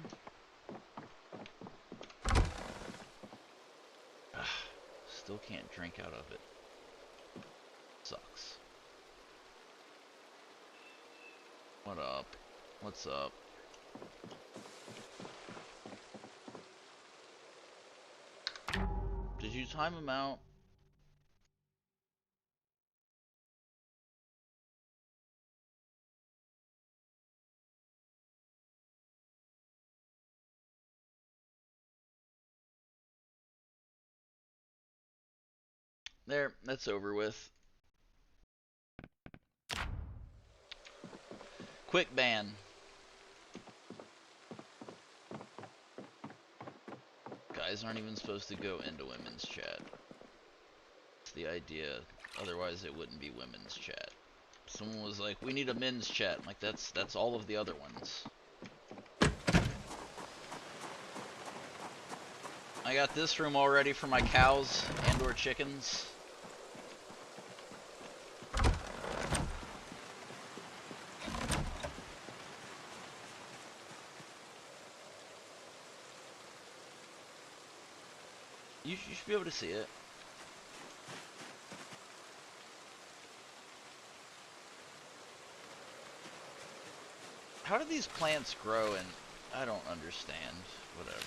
Still can't drink out of it. Sucks. What up? What's up? Did you time him out? There, that's over with. Quick ban. Guys aren't even supposed to go into women's chat. It's the idea. Otherwise it wouldn't be women's chat. Someone was like, we need a men's chat. I'm like, that's all of the other ones. I got this room all ready for my cows and or chickens. You should be able to see it. How do these plants grow? And I don't understand. Whatever.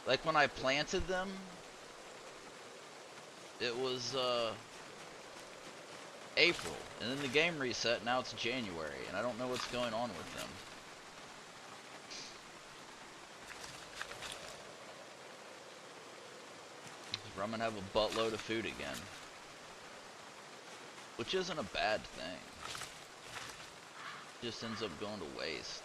Like when I planted them, it was April, and then the game reset. Now it's January, and I don't know what's going on with them. I'm gonna have a buttload of food again, which isn't a bad thing. It just ends up going to waste.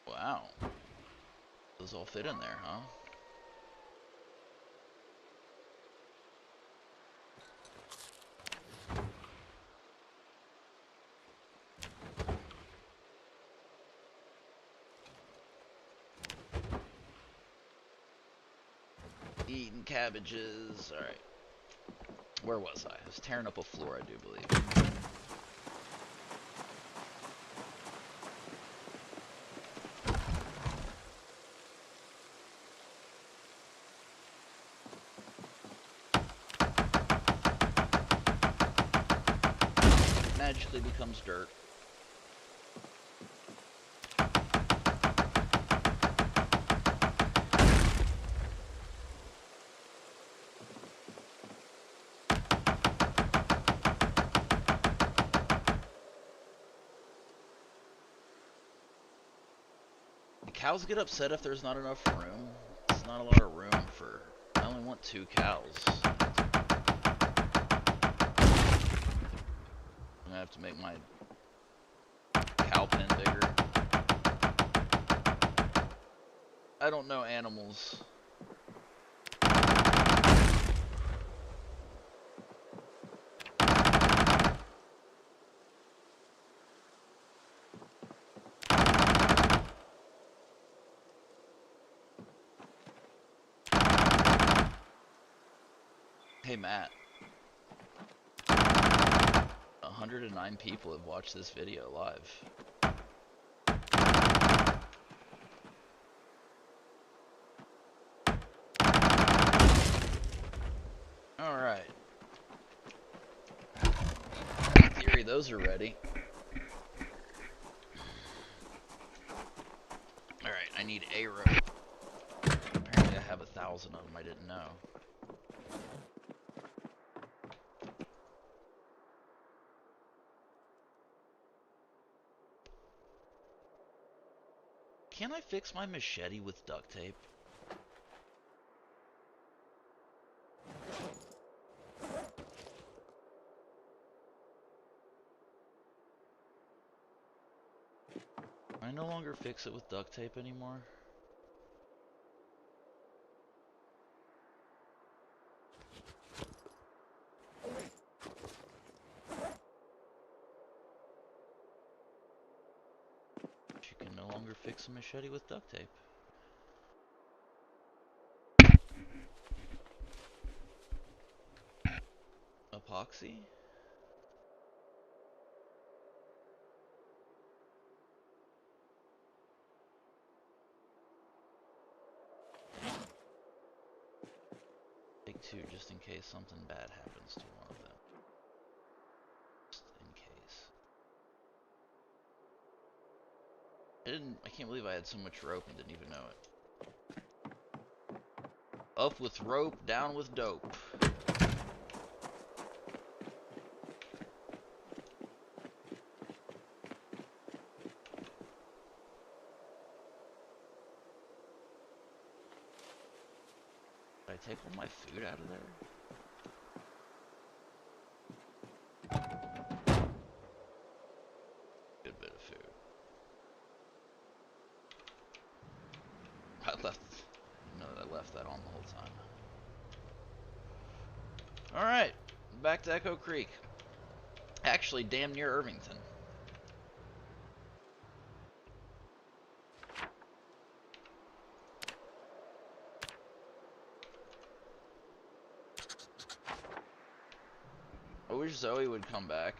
Wow. Those all fit in there, huh? Eating cabbages. Alright. Where was I? I was tearing up a floor, I do believe. Magically becomes dirt. Cows get upset if there's not enough room. It's not a lot of room for... I only want 2 cows. I'm gonna have to make my cow pen bigger. I don't know animals. Hey Matt, 109 people have watched this video live. Alright. In theory, those are ready. Alright, I need a rope. Apparently I have 1,000 of them, I didn't know. Can I fix my machete with duct tape? I no longer fix it with duct tape anymore. You can no longer fix a machete with duct tape. Epoxy? Take 2 just in case something bad happens to one of them. Just in case. I can't believe I had so much rope and didn't even know it. Up with rope, down with dope. Did I take all my food out of there? Good bit of food. I left... No, I left that on the whole time. Alright, back to Echo Creek. Actually, damn near Irvington. I wish Zoe would come back.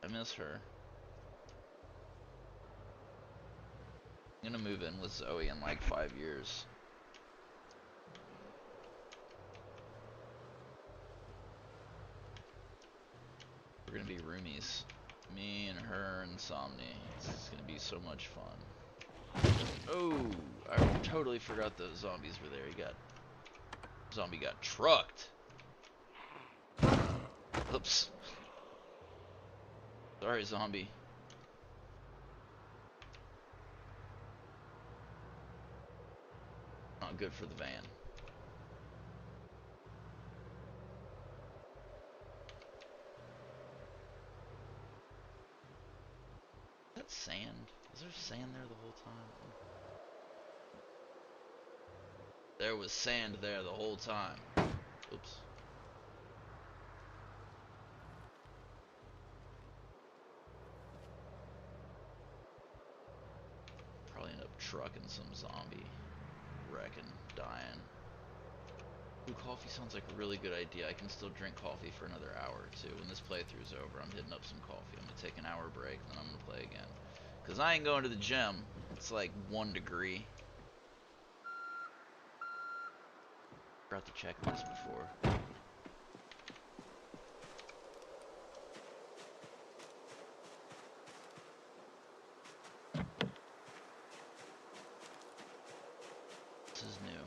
I miss her. I'm gonna move in with Zoe in like 5 years. We're gonna be roomies. Me and her and Somni. It's gonna be so much fun. Oh, I totally forgot those zombies were there. Zombie got trucked. Oops. Sorry, zombie. Not good for the van. Is that sand? Was there sand there the whole time? There was sand there the whole time. Oops. Probably end up trucking some zombie wrecking, dying. Ooh, coffee sounds like a really good idea. I can still drink coffee for another hour or two. When this playthrough's over, I'm hitting up some coffee. I'm gonna take an hour break, then I'm gonna play again. Cause I ain't going to the gym. It's like 1 degree. Forgot to check this before. This is new.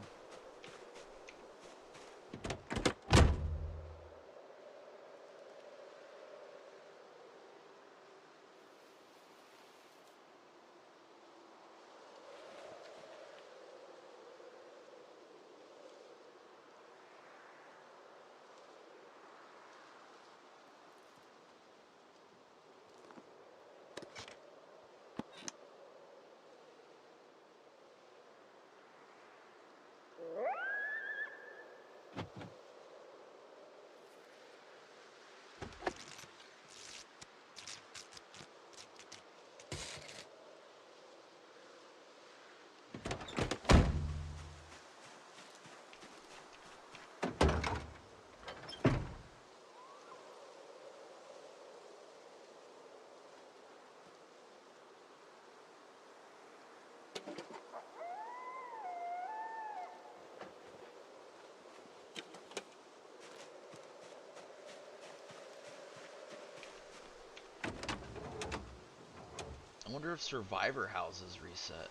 I wonder if survivor houses reset.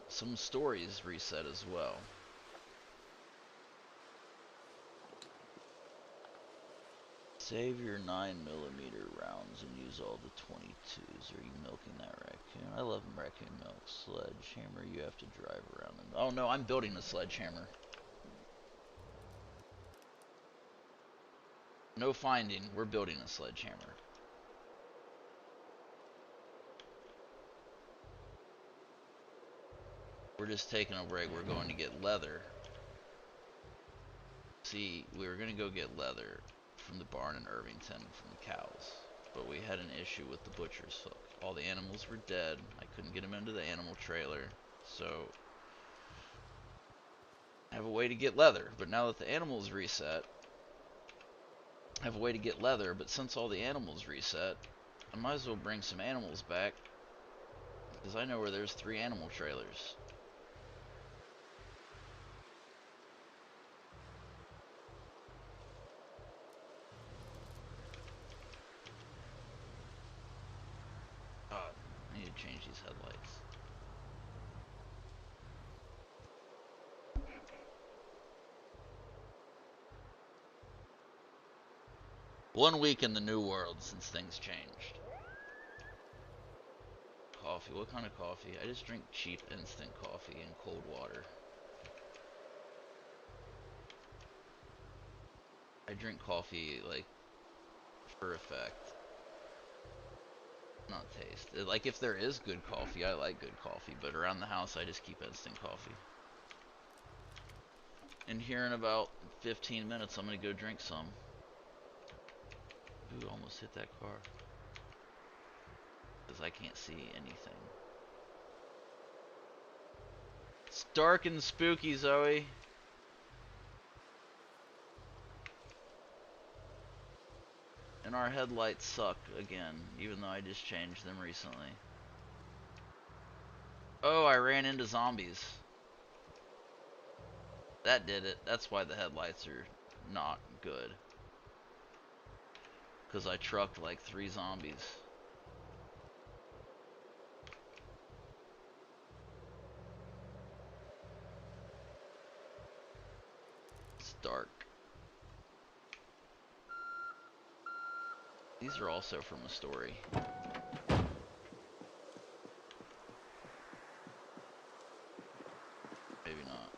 Some stories reset as well. Save your 9mm rounds and use all the 22s. Are you milking that raccoon? I love raccoon milk. Sledgehammer, you have to drive around. Oh no, I'm building a sledgehammer. No finding, we're building a sledgehammer. We're just taking a break. We're going to get leather. See, we were going to go get leather from the barn in Irvington from the cows, but we had an issue with the butcher's hook. All the animals were dead. I couldn't get them into the animal trailer, so I have a way to get leather. But now that the animals reset, I have a way to get leather, but since all the animals reset, I might as well bring some animals back, because I know where there's 3 animal trailers. I need to change these headlights. One week in the new world since things changed. Coffee. What kind of coffee? I just drink cheap instant coffee in cold water. I drink coffee, like, for effect. Not taste. Like, if there is good coffee, I like good coffee, but around the house, I just keep instant coffee. And here in about 15 minutes, I'm gonna go drink some. Ooh, almost hit that car. Because I can't see anything. It's dark and spooky, Zoe. And our headlights suck again, even though I just changed them recently. Oh, I ran into zombies. That did it. That's why the headlights are not good. Because I trucked like 3 zombies. It's dark. These are also from a story. Maybe not.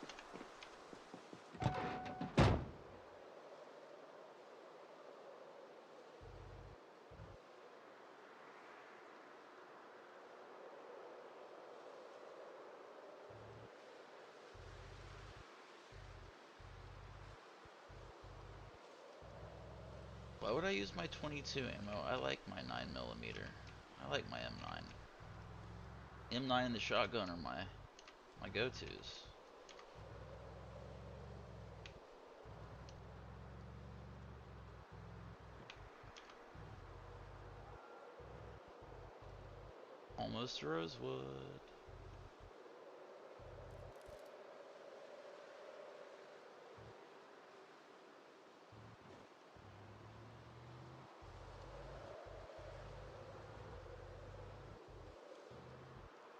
Why would I use my 22 ammo? I like my 9mm. I like my M9. M9 and the shotgun are my go-tos. Almost Rosewood.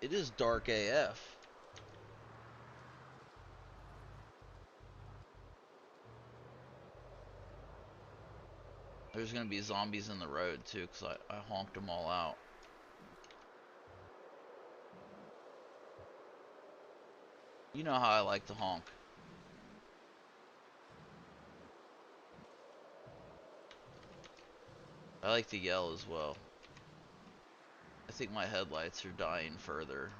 It is dark AF. There's gonna be zombies in the road too, because I honked them all out. You know how I like to honk. I like to yell as well. I think my headlights are dying further.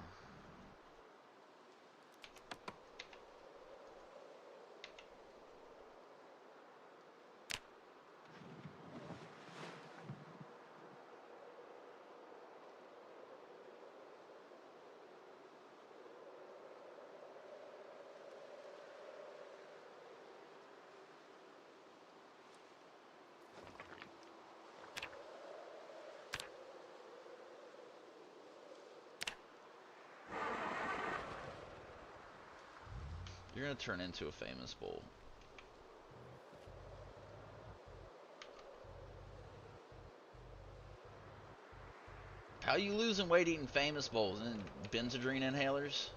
You're gonna turn into a famous bull. How you losing weight eating famous bowls and Benzodrine inhalers?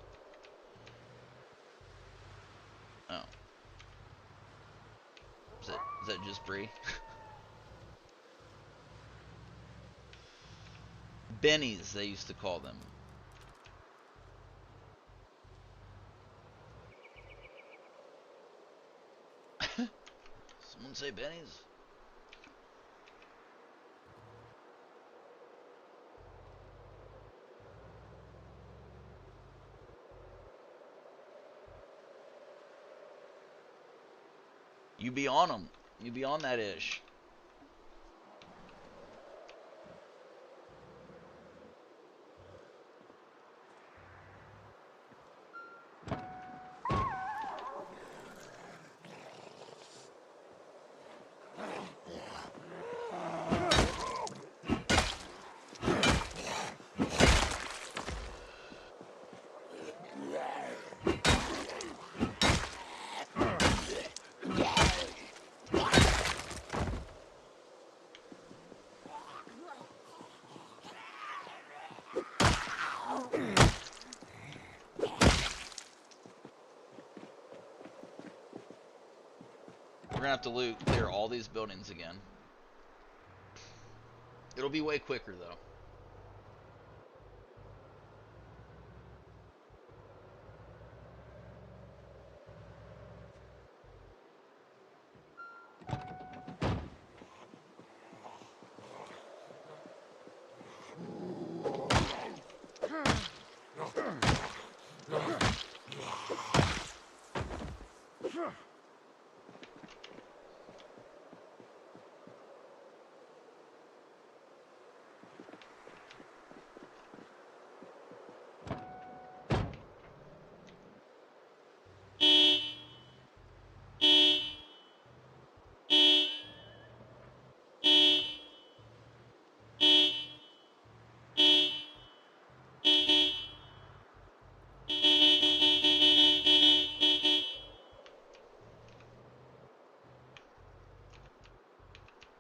Oh. Is that just Brie? Bennies, they used to call them. Someone say Bennies? You be on them. You be on that ish. We're gonna have to clear all these buildings again. It'll be way quicker though.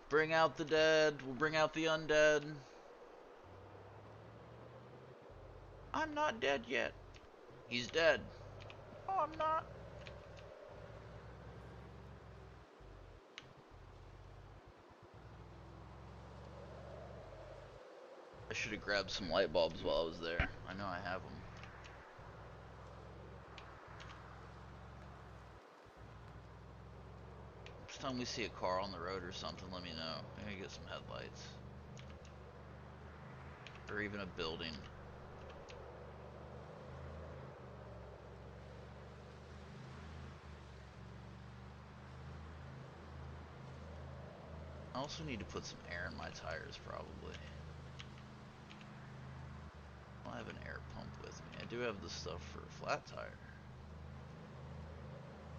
Bring out the dead. We'll bring out the undead. I'm not dead yet. He's dead. Oh, I'm not. I should have grabbed some light bulbs while I was there. I know I have them. Next time we see a car on the road or something, let me know. I'm gonna get some headlights. Or even a building. also need to put some air in my tires, probably. I don't have an air pump with me. I do have the stuff for a flat tire.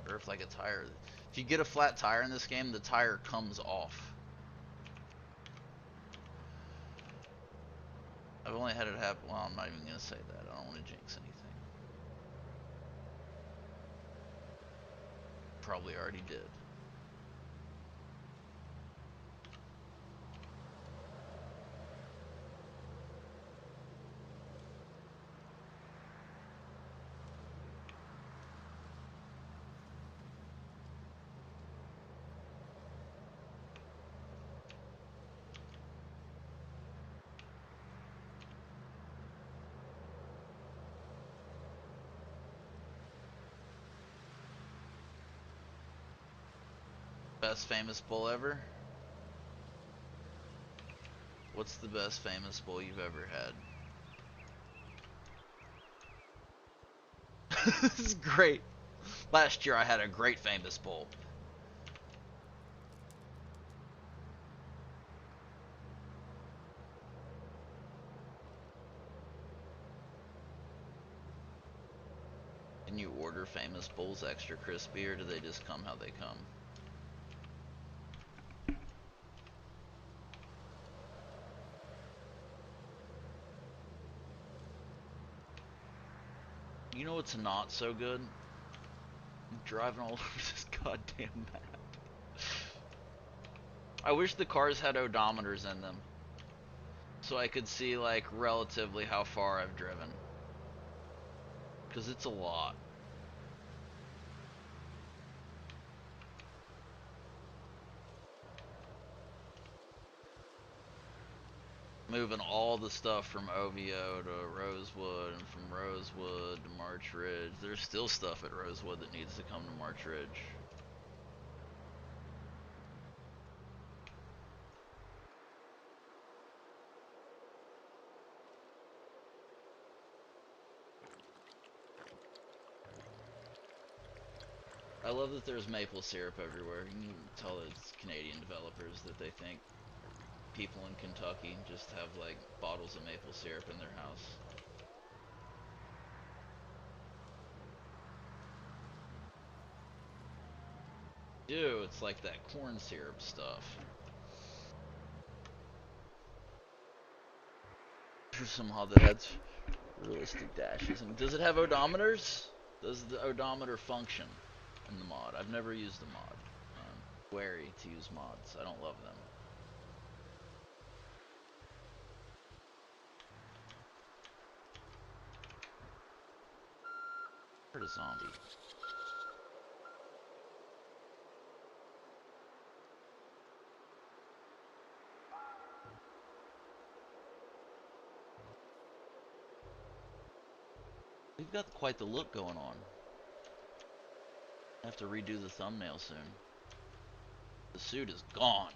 Or if like a tire... If you get a flat tire in this game, the tire comes off. I've only had it happen... Well, I'm not even going to say that. I don't want to jinx anything. Probably already did. Best famous bull ever? What's the best famous bull you've ever had? This is great. Last year I had a great famous bull. Can you order famous bulls extra crispy, or do they just come how they come? You know what's not so good? I'm driving all over this goddamn map. I wish the cars had odometers in them, so I could see like relatively how far I've driven. Because it's a lot. Moving all the stuff from OVO to Rosewood, and from Rosewood to March Ridge. There's still stuff at Rosewood that needs to come to March Ridge. I love that there's maple syrup everywhere. You can tell it's Canadian developers that they think people in Kentucky just have like bottles of maple syrup in their house. Ew, it's like that corn syrup stuff. For some Hobbit heads, realistic dashes. And does it have odometers? Does the odometer function in the mod? I've never used the mod. I'm wary to use mods. I don't love them. I heard a zombie. We've got quite the look going on. I have to redo the thumbnail soon. The suit is gone.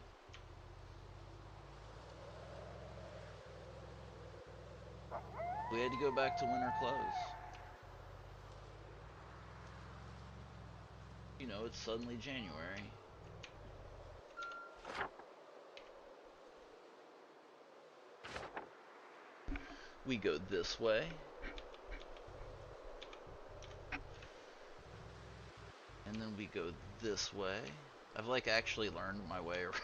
We had to go back to winter clothes. You know, it's suddenly January. We go this way. And then we go this way. I've like actually learned my way around.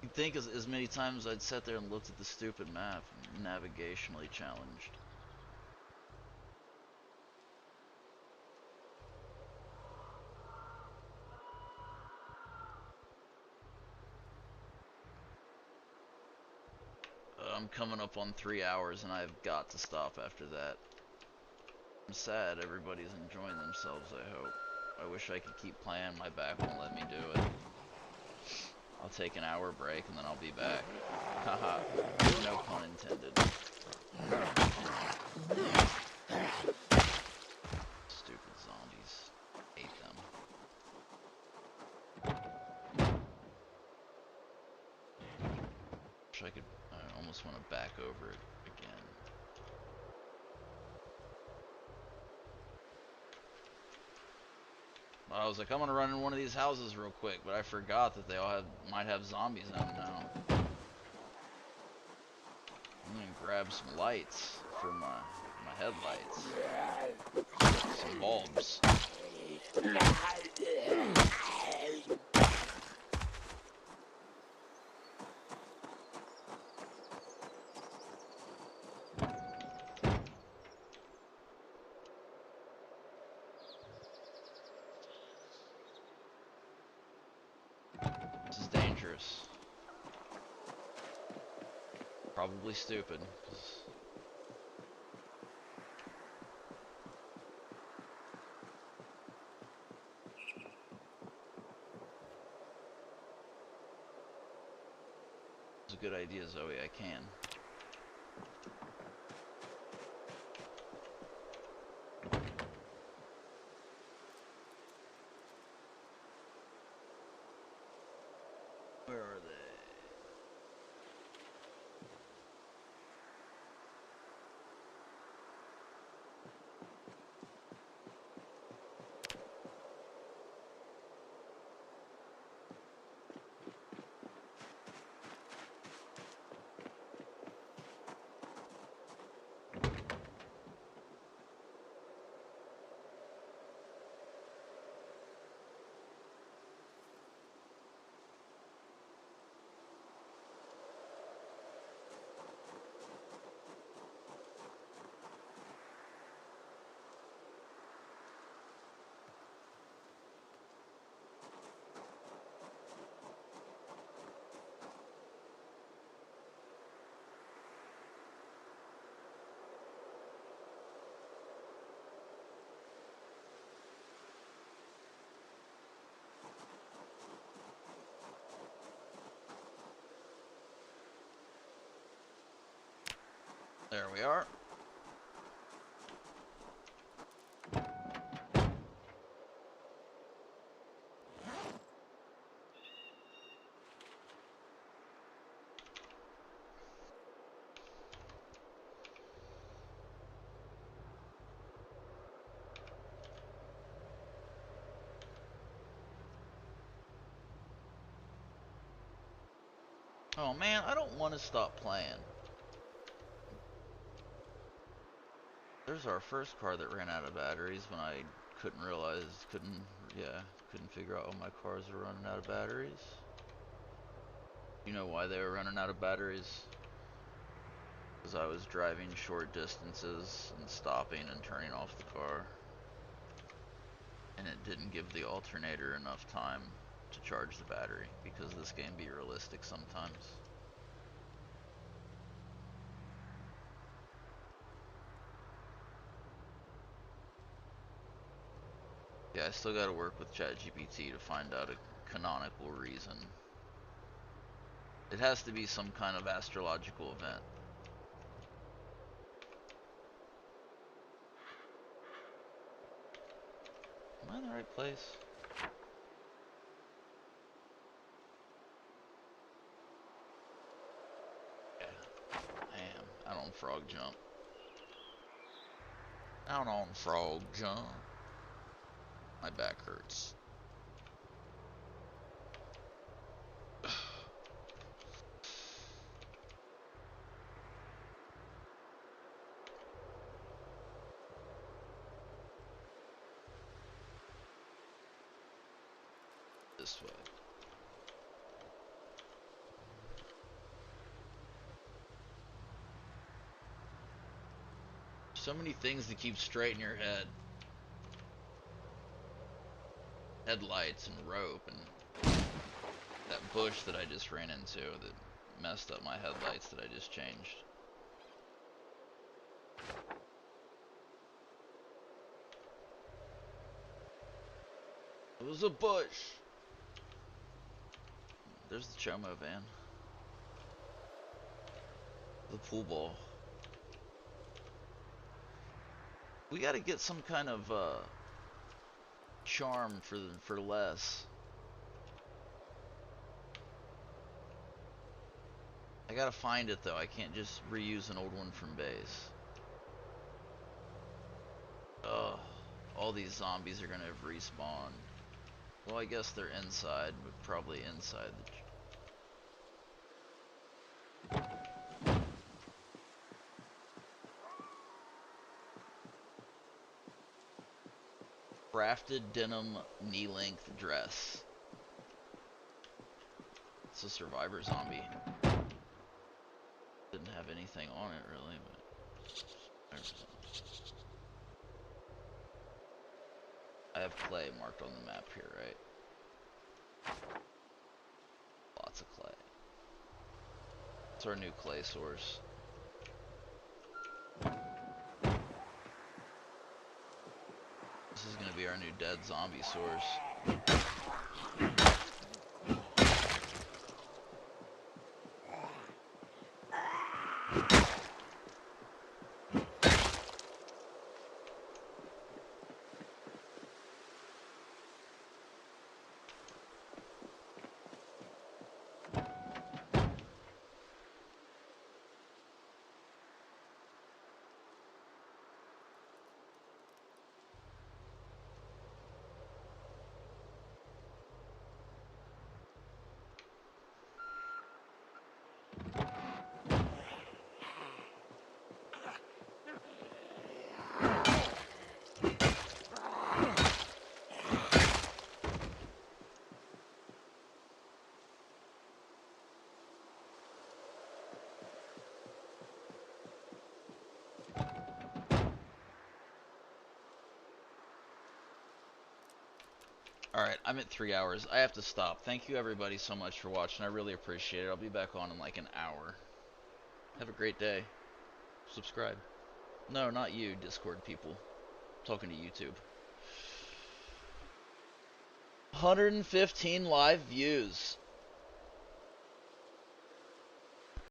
You'd think as many times I'd sat there and looked at the stupid map, navigationally challenged. I'm coming up on 3 hours and I've got to stop after that. I'm sad everybody's enjoying themselves, I hope. I wish I could keep playing, my back won't let me do it. I'll take an hour break and then I'll be back. Haha, no pun intended. Stupid zombies. Hate them. Wish I could, I almost want to back over it again. I was like, I'm gonna run in one of these houses real quick, but I forgot that they all might have zombies in them now. I'm gonna grab some lights for my headlights. Some bulbs. This is dangerous. Probably stupid, 'cause it's a good idea, Zoe. I can. Where are they? There we are. Oh man, I don't want to stop playing. There's our first car that ran out of batteries when I couldn't figure out why my cars were running out of batteries. You know why they were running out of batteries? Because I was driving short distances and stopping and turning off the car. And it didn't give the alternator enough time to charge the battery, because this game be realistic sometimes. Yeah, I still gotta work with ChatGPT to find out a canonical reason. It has to be some kind of astrological event. Am I in the right place? Yeah, I am. Out on frog jump. Out on frog jump. My back hurts. This way. So many things to keep straight in your head. Headlights and rope and that bush that I just ran into that messed up my headlights that I just changed. It was a bush. There's the Chomo van. The pool ball. We gotta get some kind of charm for less. I gotta find it though. I can't just reuse an old one from base. Ugh. All these zombies are gonna have respawned. Well, I guess they're inside, but probably inside the... Crafted denim knee-length dress. It's a survivor zombie. Didn't have anything on it really, but I have clay marked on the map here, right? Lots of clay. It's our new clay source. This is gonna be our new dead zombie source. Alright, I'm at 3 hours. I have to stop. Thank you everybody so much for watching. I really appreciate it. I'll be back on in like an hour. Have a great day. Subscribe. No, not you, Discord people. I'm talking to YouTube. 115 live views.